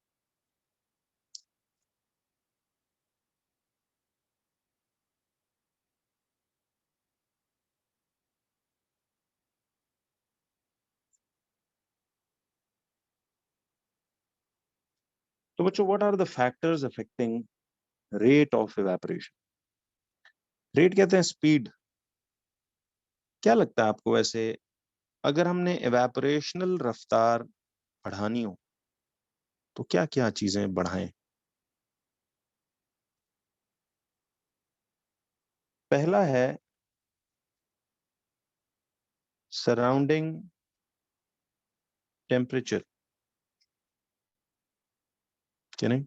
तो बच्चों, what are the factors affecting rate of evaporation? Rate कहते हैं स्पीड। क्या लगता है आपको वैसे, अगर हमने इवेपोरेशनल रफ्तार बढ़ानी हो तो क्या क्या चीजें बढ़ाएं? पहला है सराउंडिंग टेम्परेचर, क्या नहीं?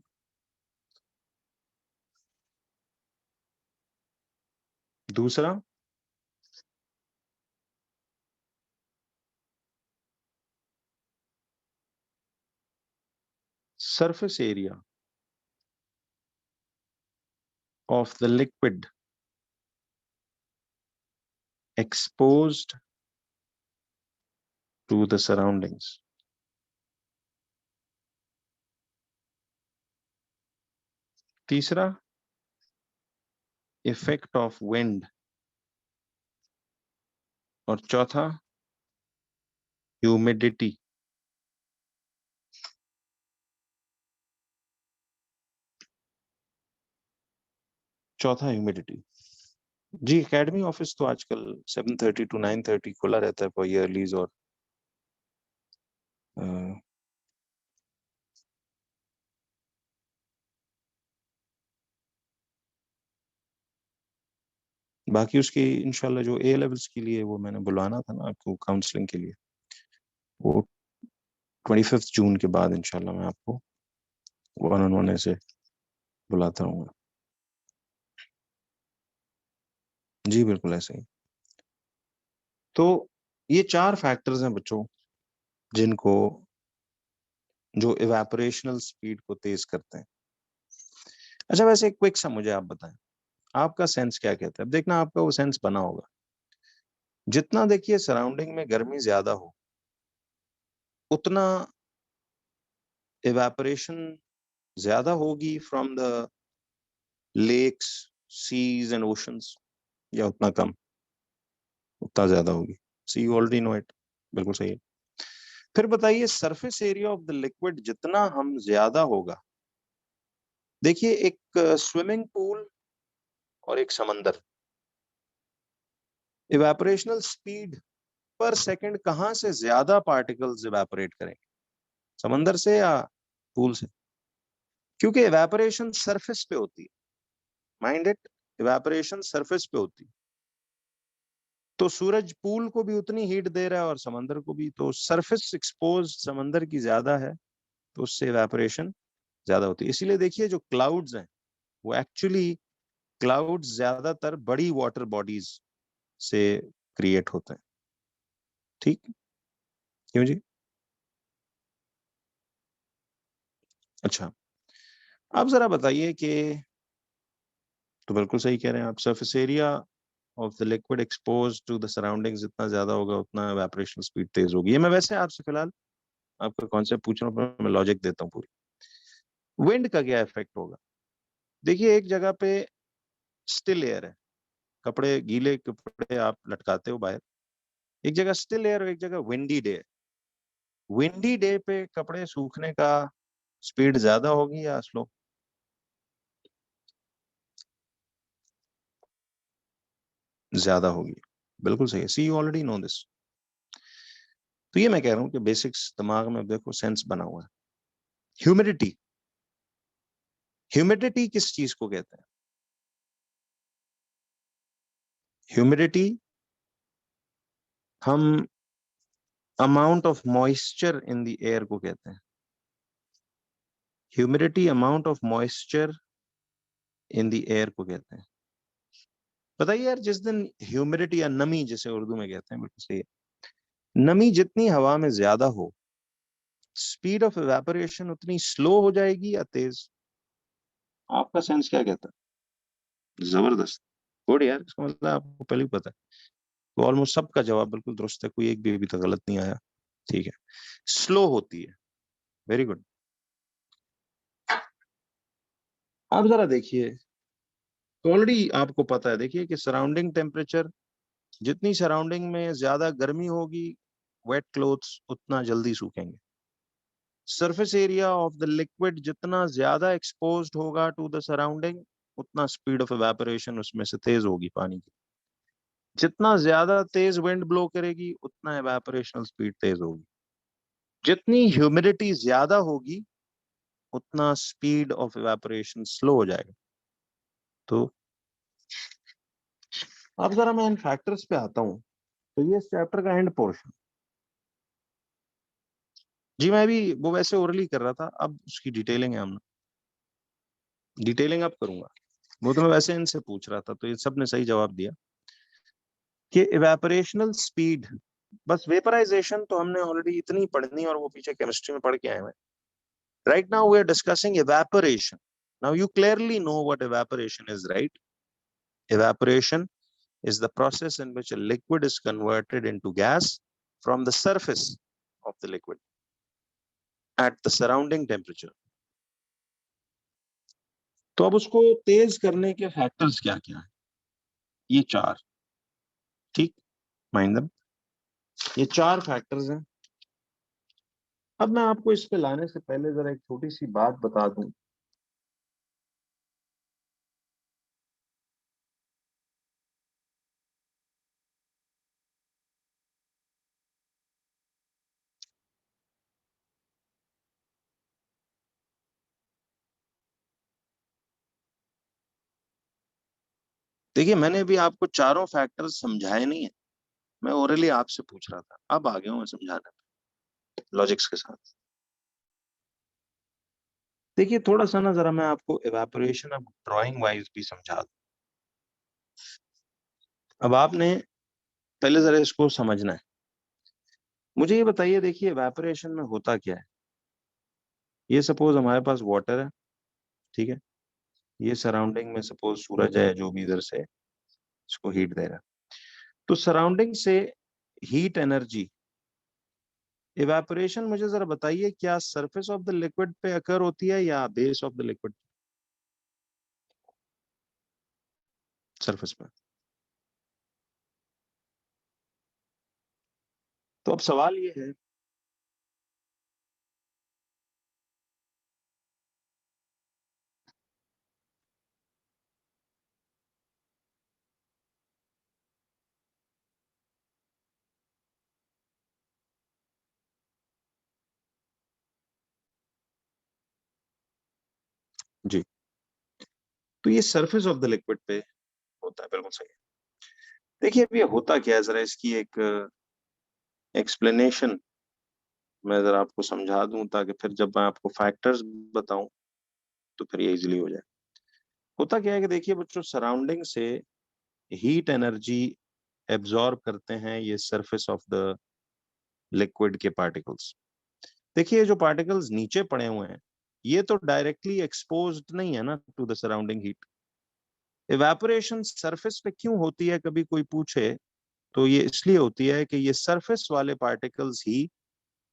दूसरा surface area of the liquid exposed to the surroundings. तीसरा इफेक्ट ऑफ विंड, और चौथा ह्यूमिडिटी। चौथा ह्यूमिडिटी। जी, एकेडमी ऑफिस तो आजकल 7:30 to 9:30 खुला रहता है फॉर ईयरलीज और बाकी उसकी इंशाल्लाह जो ए लेवल्स के लिए वो मैंने बुलाना था ना आपको काउंसलिंग के लिए, वो 25 जून के बाद इंशाल्लाह मैं आपको वन ऑन वन ऐसे बुलाता रहूंगा। जी बिल्कुल ऐसे ही। तो ये 4 फैक्टर्स हैं बच्चों जिनको, जो इवेपोरेशनल स्पीड को तेज करते हैं। अच्छा, वैसे क्विक सा मुझे आप बताएं, आपका सेंस क्या कहता है? अब देखना आपका वो सेंस बना होगा, जितना देखिए सराउंडिंग में गर्मी ज्यादा हो उतना इवेपोरेशन ज्यादा होगी from the lakes, seas and oceans, या उतना कम? उतना ज्यादा होगी। See you already know it, बिल्कुल सही है। फिर बताइए, surface area of the liquid जितना हम ज्यादा होगा, देखिए एक स्विमिंग पूल और एक समंदर, इवेपोरेशनल स्पीड पर सेकंड कहां से ज्यादा पार्टिकल्स इवेपोरेट करेंगे, समंदर से या पूल से? क्योंकि इवेपोरेशन सरफेस पे होती है, माइंड इट, इवेपोरेशन सरफेस पे होती है, तो सूरज पूल को भी उतनी हीट दे रहा है और समंदर को भी, तो सरफेस एक्सपोज समंदर की ज्यादा है, तो उससे इवेपोरेशन ज्यादा होती है। इसीलिए देखिए जो क्लाउड्स हैं वो एक्चुअली, क्लाउड्स ज्यादातर बड़ी वाटर बॉडीज से क्रिएट होते हैं। ठीक, क्यों जी? अच्छा, आप जरा बताइए कि, तो बिल्कुल सही कह रहे हैं आप, surface area of the liquid expose to the surroundings जितना ज्यादा होगा उतना इवेपोरेशन स्पीड तेज होगी। ये मैं वैसे आपसे फिलहाल आपका कॉन्सेप्ट पूछ रहा हूँ, मैं लॉजिक देता हूँ पूरी। विंड का क्या इफेक्ट होगा? देखिए एक जगह पे स्टिल एयर है, कपड़े, गीले कपड़े आप लटकाते हो बाहर, एक जगह स्टिल एयर और एक जगह विंडी डे है। विंडी डे पे कपड़े सूखने का स्पीड ज्यादा होगी या स्लो? ज्यादा होगी, बिल्कुल सही है। सी यू ऑलरेडी नो दिस। तो ये मैं कह रहा हूँ कि बेसिक्स दिमाग में देखो सेंस बना हुआ है। ह्यूमिडिटी, ह्यूमिडिटी किस चीज को कहते हैं? ह्यूमिडिटी हम amount of moisture in the air को कहते हैं। Humidity amount of moisture in the air को कहते हैं। बताइए यार, जिस दिन ह्यूमिडिटी या नमी जिसे उर्दू में कहते हैं, बिल्कुल सही है, नमी जितनी हवा में ज्यादा हो, स्पीड ऑफ इवेपोरेशन उतनी स्लो हो जाएगी या तेज? आपका सेंस क्या कहता है? जबरदस्त, गुड यार, इसका मतलब आपको पहले ही पता है। तो ऑलमोस्ट सबका जवाब बिल्कुल दुरुस्त है, कोई एक भी अभी तक गलत नहीं आया। ठीक है, स्लो होती है, वेरी गुड। आप जरा देखिए, तो ऑलरेडी आपको पता है, देखिए कि सराउंडिंग टेम्परेचर, जितनी सराउंडिंग में ज्यादा गर्मी होगी, वेट क्लोथ्स उतना जल्दी सूखेंगे। Surface area of the liquid जितना ज्यादा एक्सपोज्ड होगा टू द सराउंडिंग, उतना स्पीड ऑफ एवेपोरेशन उसमें से तेज होगी पानी की। जितना ज्यादा तेज विंड ब्लो करेगी उतना एवेपोरेशनल स्पीड तेज होगी। जितनी ह्यूमिडिटी ज्यादा होगी उतना स्पीड ऑफ एवेपोरेशन स्लो हो जाएगा। तो अब जरा मैं इन फैक्टर्स पे आता हूँ। तो ये इस चैप्टर का एंड पोर्शन, जी मैं भी वो वैसे ओरली कर रहा था, अब उसकी डिटेलिंग है, हम डिटेलिंग अब करूंगा। वो तो मैं वैसे इनसे पूछ रहा था, तो ये सब ने सही जवाब दिया कि इवेपोरेशनल स्पीड, बस वेपराइजेशन तो हमने ऑलरेडी इतनी पढ़नी और वो पीछे केमिस्ट्री में पढ़ के आए हैं। Right now we are discussing evaporation. Now you clearly know what evaporation is, right? Evaporation is the process in which a liquid is converted into gas from the surface of the liquid at the surrounding temperature. तो अब उसको तेज करने के factors क्या क्या है? ये चार, ठीक, माइंड दम, ये चार फैक्टर्स हैं। अब मैं आपको इस पे लाने से पहले जरा एक छोटी सी बात बता दूं। देखिए मैंने भी आपको चारों फैक्टर्स समझाए नहीं है, मैं ओरली आपसे पूछ रहा था, अब आ गया हूं मैं समझाने लॉजिक्स के साथ। देखिए थोड़ा सा ना, जरा मैं आपको इवेपोरेशन अब ड्राइंग वाइज भी समझा दूं। अब आपने पहले जरा इसको समझना है। मुझे ये बताइए, देखिए इवेपोरेशन में होता क्या है। ये सपोज हमारे पास वाटर है, ठीक है, ये सराउंडिंग में सपोज सूरज है जो भी इधर से इसको हीट दे रहा है, तो सराउंडिंग से हीट एनर्जी, इवेपोरेशन मुझे जरा बताइए, क्या सरफेस ऑफ द लिक्विड पे अकर होती है या base of the liquid? Surface पे। तो अब सवाल ये है, जी, तो ये सरफेस ऑफ द लिक्विड पे होता है, बिल्कुल सही। देखिए अब ये होता क्या है, जरा इसकी एक एक्सप्लेनेशन मैं जरा आपको समझा दूं, ताकि फिर जब मैं आपको फैक्टर्स बताऊं तो फिर ये इजीली हो जाए। होता क्या है कि देखिए बच्चों, सराउंडिंग से हीट एनर्जी एब्जॉर्ब करते हैं ये सरफेस ऑफ द लिक्विड के पार्टिकल्स। देखिए जो पार्टिकल्स नीचे पड़े हुए हैं, ये तो डायरेक्टली एक्सपोज्ड नहीं है ना to the surrounding heat. Evaporation surface पे क्यों होती है, कभी कोई पूछे तो ये इसलिए होती है कि ये सरफेस वाले पार्टिकल्स ही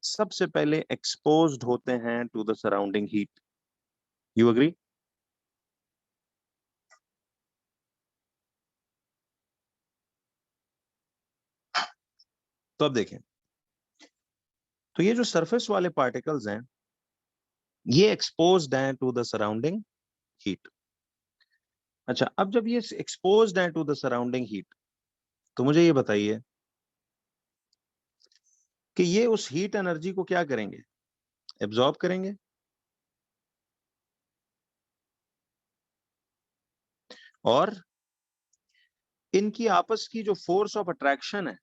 सबसे पहले एक्सपोज्ड होते हैं to the surrounding heat. You agree? तो अब देखें, तो ये जो सरफेस वाले पार्टिकल्स हैं ये एक्सपोज्ड हैं टू द सराउंडिंग हीट। अच्छा, अब जब ये एक्सपोज्ड हैं टू द सराउंडिंग हीट, तो मुझे ये बताइए कि ये उस हीट एनर्जी को क्या करेंगे, एब्जॉर्ब करेंगे। और इनकी आपस की जो फोर्स ऑफ अट्रैक्शन है,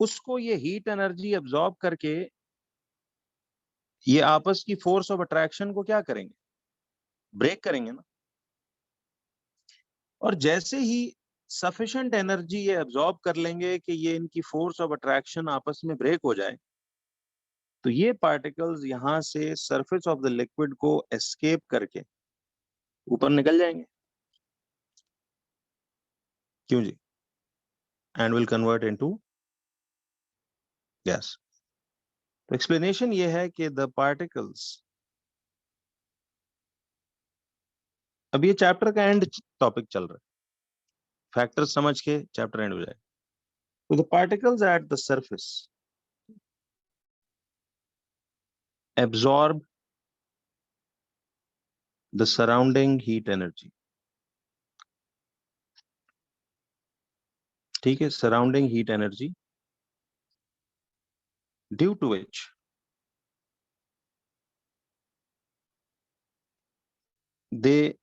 उसको ये हीट एनर्जी एब्जॉर्ब करके ये आपस की फोर्स ऑफ अट्रैक्शन को क्या करेंगे, ब्रेक करेंगे ना। और जैसे ही सफिशिएंट एनर्जी ये एब्जॉर्ब कर लेंगे कि ये इनकी फोर्स ऑफ अट्रैक्शन आपस में ब्रेक हो जाए, तो ये पार्टिकल्स यहां से सरफेस ऑफ द लिक्विड को एस्केप करके ऊपर निकल जाएंगे। क्यों जी? And will convert into gas. तो एक्सप्लेनेशन ये है कि द पार्टिकल्स, अब ये चैप्टर का एंड टॉपिक चल रहा है, फैक्टर समझ के चैप्टर एंड हो जाए। तो the particles at the surface absorb the surrounding heat energy। ठीक है, surrounding heat energy, due to which they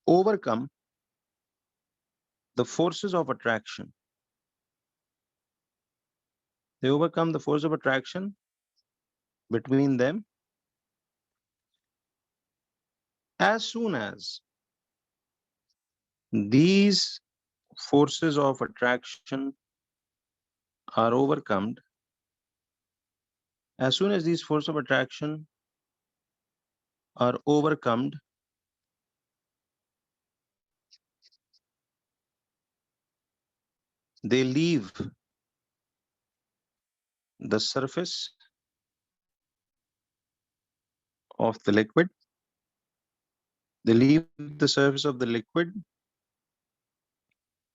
overcome the forces of attraction। They overcome the force of attraction between them as soon as these forces of attraction are overcome. As soon as these forces of attraction are overcome, they leave the surface of the liquid. They leave the surface of the liquid,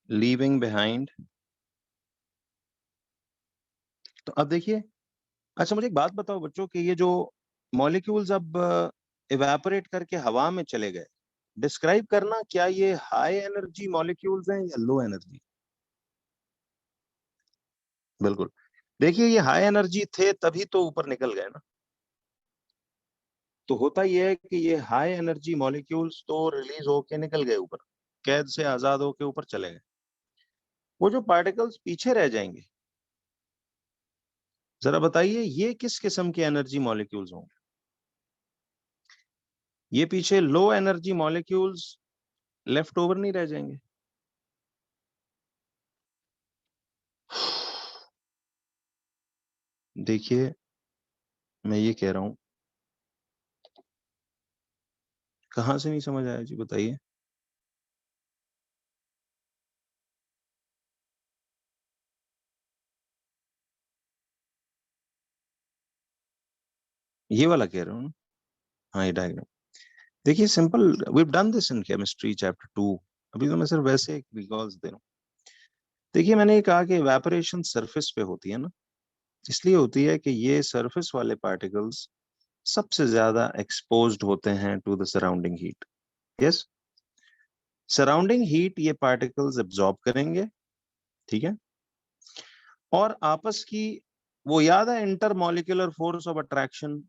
leaving behind। तो अब देखिए, अच्छा मुझे एक बात बताओ बच्चों कि ये जो मॉलिक्यूल्स अब इवेपोरेट करके हवा में चले गए, डिस्क्राइब करना, क्या ये हाई एनर्जी मॉलिक्यूल्स हैं या लो एनर्जी? बिल्कुल। देखिए ये हाई एनर्जी थे तभी तो ऊपर निकल गए ना। तो होता ये है कि ये हाई एनर्जी मॉलिक्यूल्स तो रिलीज होके निकल गए ऊपर, कैद से आजाद होके ऊपर चले गए। वो जो पार्टिकल्स पीछे रह जाएंगे, जरा बताइए ये किस किस्म के एनर्जी मॉलिक्यूल्स होंगे? ये पीछे low energy molecules left over नहीं रह जाएंगे? देखिए मैं ये कह रहा हूं, कहां से नहीं समझ आया जी, बताइए। ये वाला कह रहा हूँ ना? हाँ ये डायग्राम देखिए, simple, we have done this in chemistry chapter 2। अभी तो मैं सिर्फ वैसे एक रिकॉल्स दे रहा हूँ। देखिए मैंने ये कहा कि इवेपोरेशन सरफेस पे होती है ना, इसलिए होती है कि ये सरफेस वाले पार्टिकल्स सबसे ज्यादा एक्सपोज्ड होते हैं to the surrounding heat. Yes, surrounding heat ये पार्टिकल्स एब्जॉर्ब करेंगे, ठीक है, और आपस की, वो याद है intermolecular force of attraction,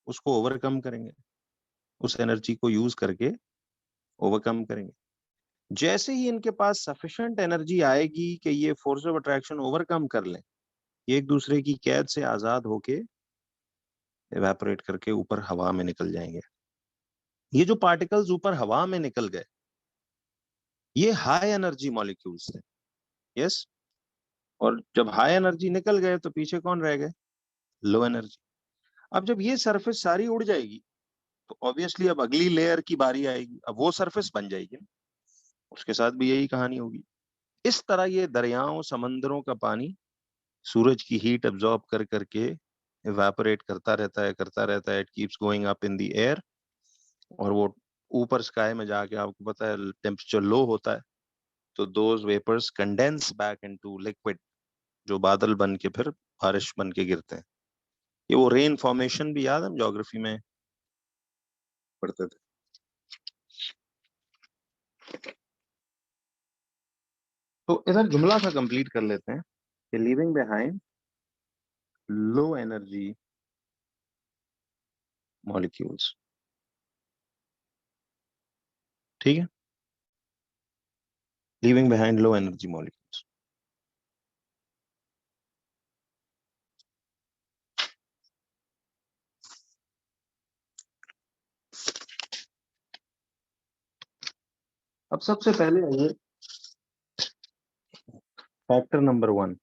उसको ओवरकम करेंगे, उस एनर्जी को यूज करके ओवरकम करेंगे। जैसे ही इनके पास सफिशिएंट एनर्जी आएगी कि ये फोर्स ऑफ अट्रैक्शन ओवरकम कर लें, ये एक दूसरे की कैद से आजाद होके इवेपोरेट करके ऊपर हवा में निकल जाएंगे। ये जो पार्टिकल्स ऊपर हवा में निकल गए, ये हाई एनर्जी मॉलिक्यूल्स हैं। यस, और जब हाई एनर्जी निकल गए तो पीछे कौन रह गए? Low energy. अब जब ये सरफेस सारी उड़ जाएगी तो ऑब्वियसली अब अगली लेयर की बारी आएगी, अब वो सरफेस बन जाएगी ना, उसके साथ भी यही कहानी होगी। इस तरह ये दरियाओं समंदरों का पानी सूरज की हीट एब्जॉर्ब कर करके इवेपोरेट करता रहता है, it keeps going up in the air, और वो ऊपर स्काई में जाके आपको पता है टेम्परेचर लो होता है, तो those vapours condense back into liquid, जो बादल बन के फिर बारिश बन के गिरते हैं। ये वो रेन फॉर्मेशन भी याद है, हम ज्योग्राफी में पढ़ते थे। तो इधर जुमला सा कंप्लीट कर लेते हैं कि leaving behind low energy molecules. ठीक है, leaving behind low energy molecules. अब सबसे पहले आइए factor number 1।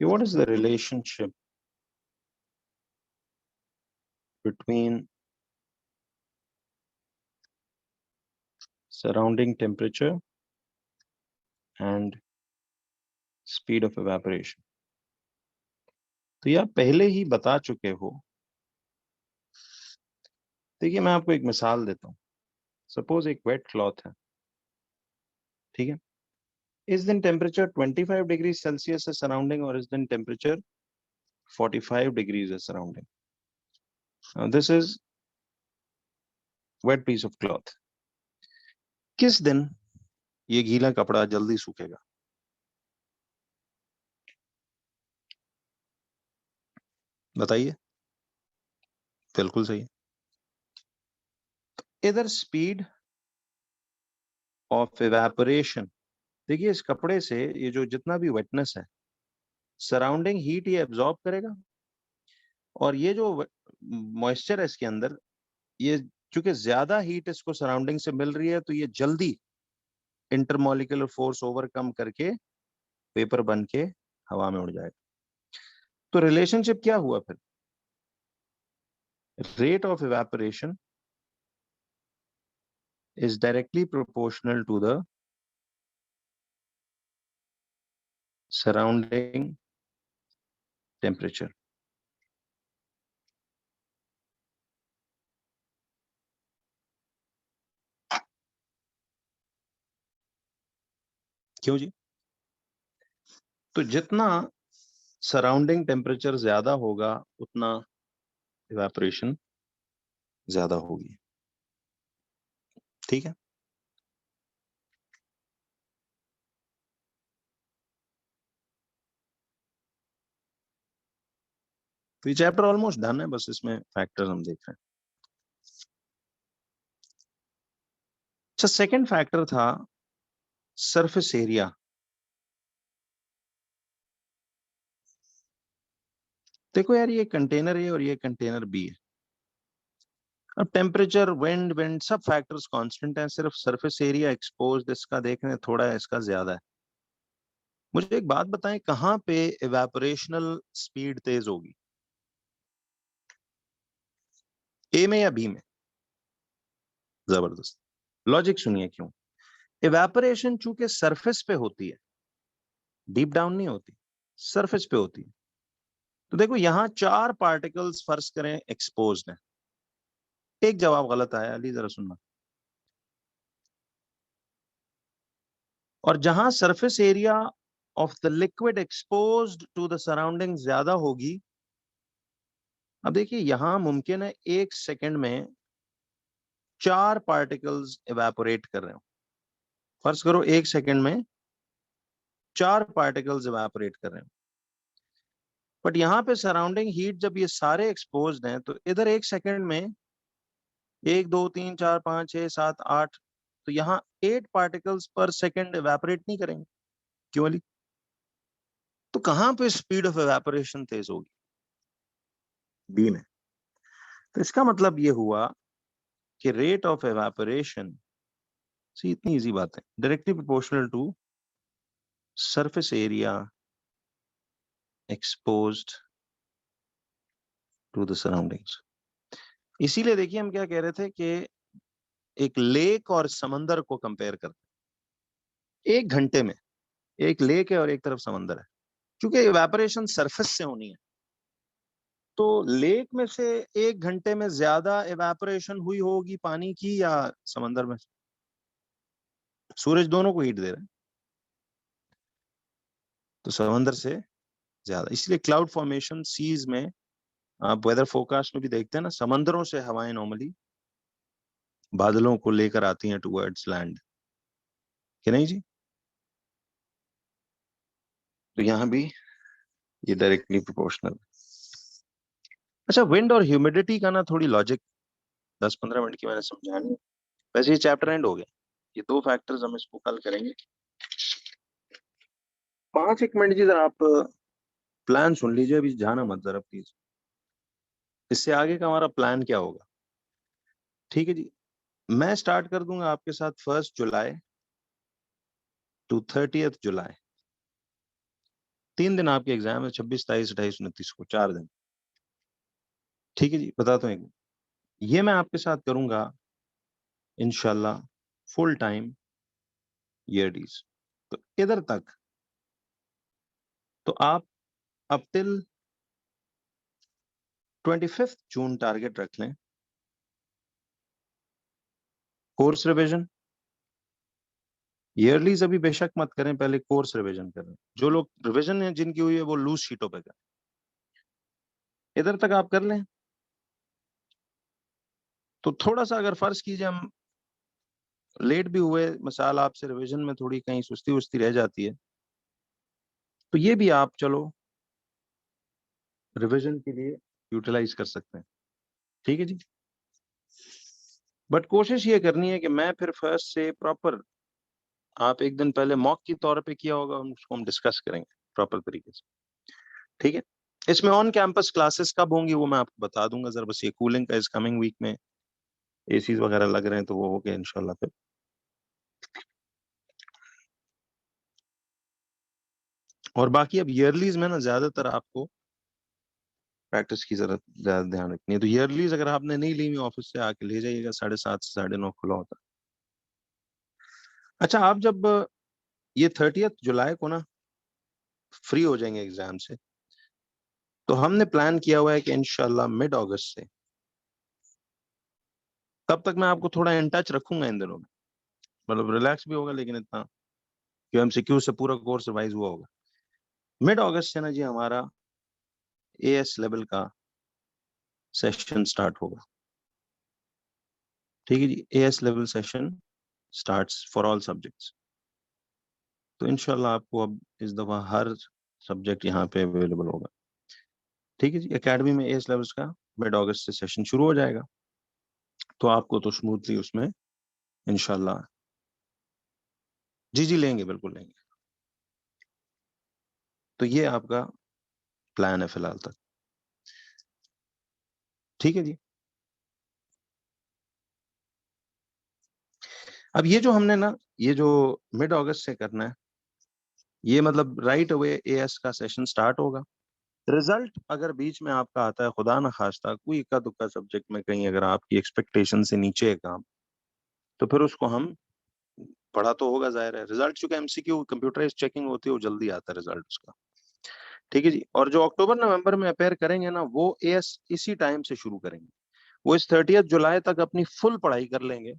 What is the relationship between surrounding temperature and speed of evaporation? तो ये आप पहले ही बता चुके हो। देखिए मैं आपको एक मिसाल देता हूं। सपोज एक वेट क्लॉथ है, ठीक है। इस दिन टेम्परेचर 25 डिग्री सेल्सियस है सराउंडिंग, और इस दिन टेम्परेचर 45 डिग्रीज है surrounding. This is wet piece of cloth. किस दिन ये गीला कपड़ा जल्दी सूखेगा? बताइए। बिल्कुल सही। इधर स्पीड ऑफ इवेपोरेशन, देखिए इस कपड़े से ये जो जितना भी वेटनेस है, सराउंडिंग हीट ये एब्जॉर्ब करेगा, और ये जो मॉइस्चर है इसके अंदर, ये चूंकि ज्यादा हीट इसको सराउंडिंग से मिल रही है, तो ये जल्दी इंटरमॉलिक्यूलर फोर्स ओवरकम करके वेपर बन के हवा में उड़ जाएगा। तो रिलेशनशिप क्या हुआ फिर? Rate of evaporation is directly proportional to the surrounding temperature. क्यों जी? तो जितना सराउंडिंग टेम्परेचर ज्यादा होगा उतना इवेपोरेशन ज्यादा होगी। ठीक है, तो ये चैप्टर ऑलमोस्ट डन है, बस इसमें फैक्टर्स हम देख रहे हैं। अच्छा, सेकंड फैक्टर था सरफेस एरिया। देखो यार, ये कंटेनर ए और ये कंटेनर बी है। अब टेम्परेचर, विंड सब फैक्टर्स कांस्टेंट हैं, सिर्फ सरफेस एरिया एक्सपोज्ड इसका देख रहे हैं, थोड़ा है इसका ज्यादा है। मुझे एक बात बताएं, कहां पे इवेपोरेशनल स्पीड तेज होगी? ए में या बी में? जबरदस्त। लॉजिक सुनिए क्यों। इवेपोरेशन चूंकि सरफेस पे होती है, डीप डाउन नहीं होती, सरफेस पे होती है। तो देखो यहां 4 पार्टिकल्स फर्ज करें एक्सपोज्ड हैं। एक जवाब गलत आया, अली जरा सुनना। और जहां surface area of the liquid exposed to the surrounding ज्यादा होगी, अब देखिए यहां मुमकिन है 1 सेकंड में 4 पार्टिकल्स इवेपोरेट कर रहे हो। फर्ज करो 1 सेकंड में 4 पार्टिकल्स इवेपोरेट कर रहे हैं, बट यहाँ पे सराउंडिंग हीट जब ये सारे एक्सपोज्ड हैं तो इधर 1 सेकंड में 1 2 3 4 5 6 7 8, तो यहाँ 8 पार्टिकल्स पर सेकंड इवेपोरेट नहीं करेंगे। क्यों वाली? तो कहाँ पे स्पीड ऑफ इवेपोरेशन तेज होगी? बी में। तो इसका मतलब ये हुआ कि रेट ऑफ इवेपोरेशन, सी इतनी इजी बात है, directly proportional to surface area exposed to the surroundings. इसीलिए देखिए हम क्या कह रहे थे कि एक लेक और समंदर को कंपेयर करते हैं। 1 घंटे में एक लेक है और एक तरफ समंदर है, क्योंकि इवेपोरेशन सरफेस से होनी है, तो लेक में से 1 घंटे में ज्यादा इवेपोरेशन हुई होगी पानी की या समंदर में? सूरज दोनों को हीट दे रहा है, तो समंदर से ज्यादा। इसलिए क्लाउड फॉर्मेशन सीज में, आप वेदर फोरकास्ट में भी देखते हैं ना, समंदरों से हवाएं नॉर्मली बादलों को लेकर आती हैं टुवर्ड्स लैंड, कि नहीं जी? तो यहां भी ये डायरेक्टली प्रोपोर्शनल। अच्छा, विंड और ह्यूमिडिटी का ना थोड़ी लॉजिक 10-15 मिनट की मैंने समझानी है। वैसे ये चैप्टर एंड हो गया, ये 2 फैक्टर्स हम इसको कल करेंगे। 5 एक मिनट जी जरा आप प्लान सुन लीजिए, अभी जाना मत जरा प्लीज। इससे आगे का हमारा प्लान क्या होगा? ठीक है जी, मैं स्टार्ट कर दूंगा आपके साथ 1 जुलाई टू 30 जुलाई। 3 दिन आपके एग्जाम है, 26 27 28 29 को, 4 दिन। ठीक है जी, बताता हूँ एक, ये मैं आपके साथ करूंगा इंशाल्लाह फुल टाइम ईयरलीज। तो इधर तक तो आप अब टिल 25 जून टारगेट रख लें। कोर्स रिवीजन ईयरलीज अभी बेशक मत करें, पहले कोर्स रिवीजन करें। जो लोग रिवीजन है जिनकी हुई है वो लूज शीटों पे करें, इधर तक आप कर लें। तो थोड़ा सा अगर फर्ज कीजिए हम लेट भी हुए, मिसाल आपसे रिवीजन में थोड़ी कहीं सुस्ती उस्ती रह जाती है, तो ये भी आप चलो रिवीजन के लिए यूटिलाइज कर सकते हैं। ठीक है जी, बट कोशिश ये करनी है कि मैं फिर फर्स्ट से प्रॉपर, आप एक दिन पहले मॉक की तौर पे किया होगा, उसको हम डिस्कस करेंगे प्रॉपर तरीके से। ठीक है, इसमें ऑन कैंपस क्लासेस कब होंगी वो मैं आपको बता दूंगा, जरा बस ये कूलिंग का इस कमिंग वीक में एसीज वगैरह लग रहे हैं तो वो हो गया इंशाल्लाह फिर। और बाकी अब ईयरलीज में ना ज्यादातर आपको प्रैक्टिस की जरूरत, ज्यादा ध्यान रखनी है। तो ईयरलीज अगर आपने नहीं ली हुई ऑफिस से आके ले जाइएगा, 7:30 से 9:30 खुला होता है। अच्छा, आप जब ये 30 जुलाई को ना फ्री हो जाएंगे एग्जाम से, तो हमने प्लान किया हुआ है कि इंशाल्लाह मिड अगस्त से, तब तक मैं आपको थोड़ा इन टच रखूंगा इन दिनों में, मतलब रिलैक्स भी होगा लेकिन इतना कि एमसीक्यू से पूरा कोर्स रिवाइज हुआ होगा। मिड अगस्त से ना जी हमारा एएस लेवल का सेशन स्टार्ट होगा। ठीक है जी, AS level session starts for all subjects. तो इंशाल्लाह आपको अब इस दफा हर सब्जेक्ट यहाँ पे अवेलेबल होगा। ठीक है जी, एकेडमी में एएस लेवल्स का मिड अगस्त से सेशन शुरू हो जाएगा, तो आपको तो स्मूथली उसमें इंशाल्लाह, जी जी लेंगे, बिल्कुल लेंगे। तो ये आपका प्लान है फिलहाल तक। ठीक है जी, अब ये जो हमने ना, ये जो मिड अगस्त से करना है, ये मतलब राइट अवे एएस का सेशन स्टार्ट होगा। रिजल्ट अगर बीच में आपका आता है, खुदा ना खास्ता कोई इक्का दुक्का सब्जेक्ट में कहीं अगर आपकी एक्सपेक्टेशन से नीचे है काम, तो फिर उसको हम, पढ़ा तो होगा जाहिर है, रिजल्ट चूंकि एमसीक्यू कंप्यूटराइज चेकिंग होती है वो जल्दी आता है रिजल्ट उसका। ठीक है जी, और जो अक्टूबर नवंबर में अपेयर करेंगे ना वो एएस इसी टाइम से शुरू करेंगे, वो इस 30 जुलाई तक अपनी फुल पढ़ाई कर लेंगे।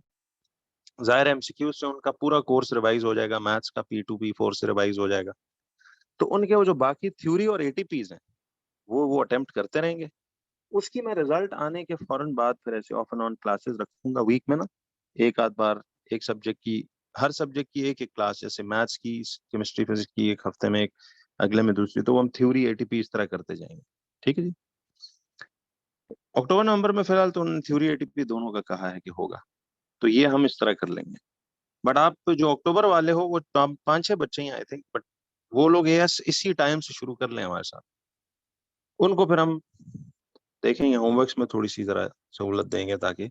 जाहिर एमसीक्यू से उनका पूरा कोर्स रिवाइज हो जाएगा, मैथ्स का P2 P4 से रिवाइज हो जाएगा, तो उनके वो जो बाकी थ्योरी और एटीपीज हैं वो अटेम्प्ट करते रहेंगे। उसकी मैं रिजल्ट आने के फौरन बाद फिर ऐसे ऑफ एंड ऑन क्लासेस रखूंगा वीक में ना, एक आध बार एक सब्जेक्ट की हर सब्जेक्ट की एक-एक क्लास, जैसे मैथ्स की, केमिस्ट्री, फिजिक्स की एक हफ्ते में एक, अगले में दूसरी, तो वो हम थ्योरी एटीपी इस तरह करते जाएँगे। ठीक है जी? अक्टूबर-नवंबर में फिलहाल तो उन्होंने थ्योरी एटीपी दोनों का कहा है कि होगा, तो ये हम इस तरह कर लेंगे। बट आप जो अक्टूबर वाले हो वो 5-6 बच्चे ही आई थिंक, बट वो लोग एएस इसी टाइम से शुरू कर लें हमारे साथ। उनको फिर हम देखेंगे, होमवर्क्स में थोड़ी-सी ज़रा सहूलत देंगे ताकि,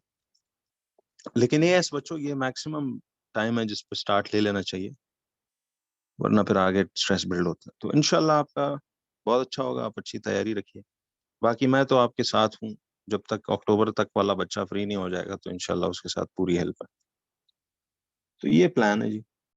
लेकिन एएस बच्चों ये मैक्सिमम टाइम है जिस पे स्टार्ट ले लेना चाहिए, वरना फिर आगे स्ट्रेस बिल्ड होता है। तो इंशाल्लाह आपका बहुत अच्छा होगा, आप अच्छी तैयारी रखिए। बाकी मैं तो आपके साथ हूँ, जब तक अक्टूबर तक वाला बच्चा फ्री नहीं हो जाएगा तो इंशाल्लाह उसके साथ पूरी हेल्प है। तो ये प्लान है जी।